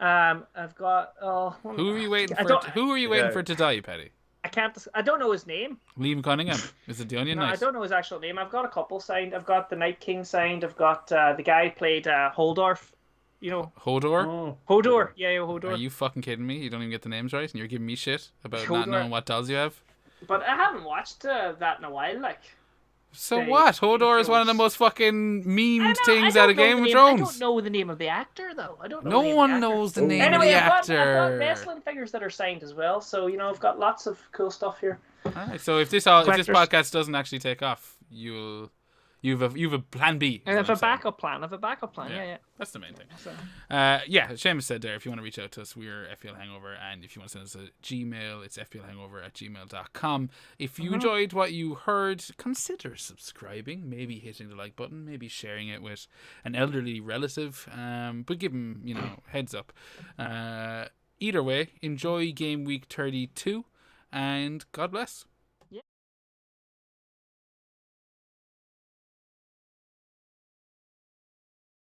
I've got. Who are you waiting I for? don't- Who are you waiting for to die, Petty? I can't. I don't know his name. Liam Cunningham. Is it the Onion No, I Knight? don't know his actual name. I've got a couple signed. I've got the Night King signed. I've got the guy who played Holdorf. You know, Hodor? Oh. Hodor. Yeah, Hodor. Are you fucking kidding me? You don't even get the names right, and you're giving me shit about Hodor. not knowing what dolls you have. But I haven't watched that in a while. Like, So Game what? of Hodor is one of the Thrones. most fucking memed I know- things I out don't of know Game the of name- Thrones. I don't know the name of the actor though. I don't know. No the name one of the actor. knows the name Anyway, of the I've got actor. wrestling figures that are signed as well. So I've got lots of cool stuff here. Alright, so if this podcast doesn't actually take off, you've a plan B. And I is have what a I'm saying. backup plan. I have a backup plan. Yeah. That's the main thing. So, Yeah, Seamus said there, if you want to reach out to us, we're FPL Hangover, and if you want to send us a Gmail, it's fplhangover@gmail.com. If you enjoyed what you heard, consider subscribing, maybe hitting the like button, maybe sharing it with an elderly relative, but give them, heads up. Either way, enjoy game week 32, and God bless.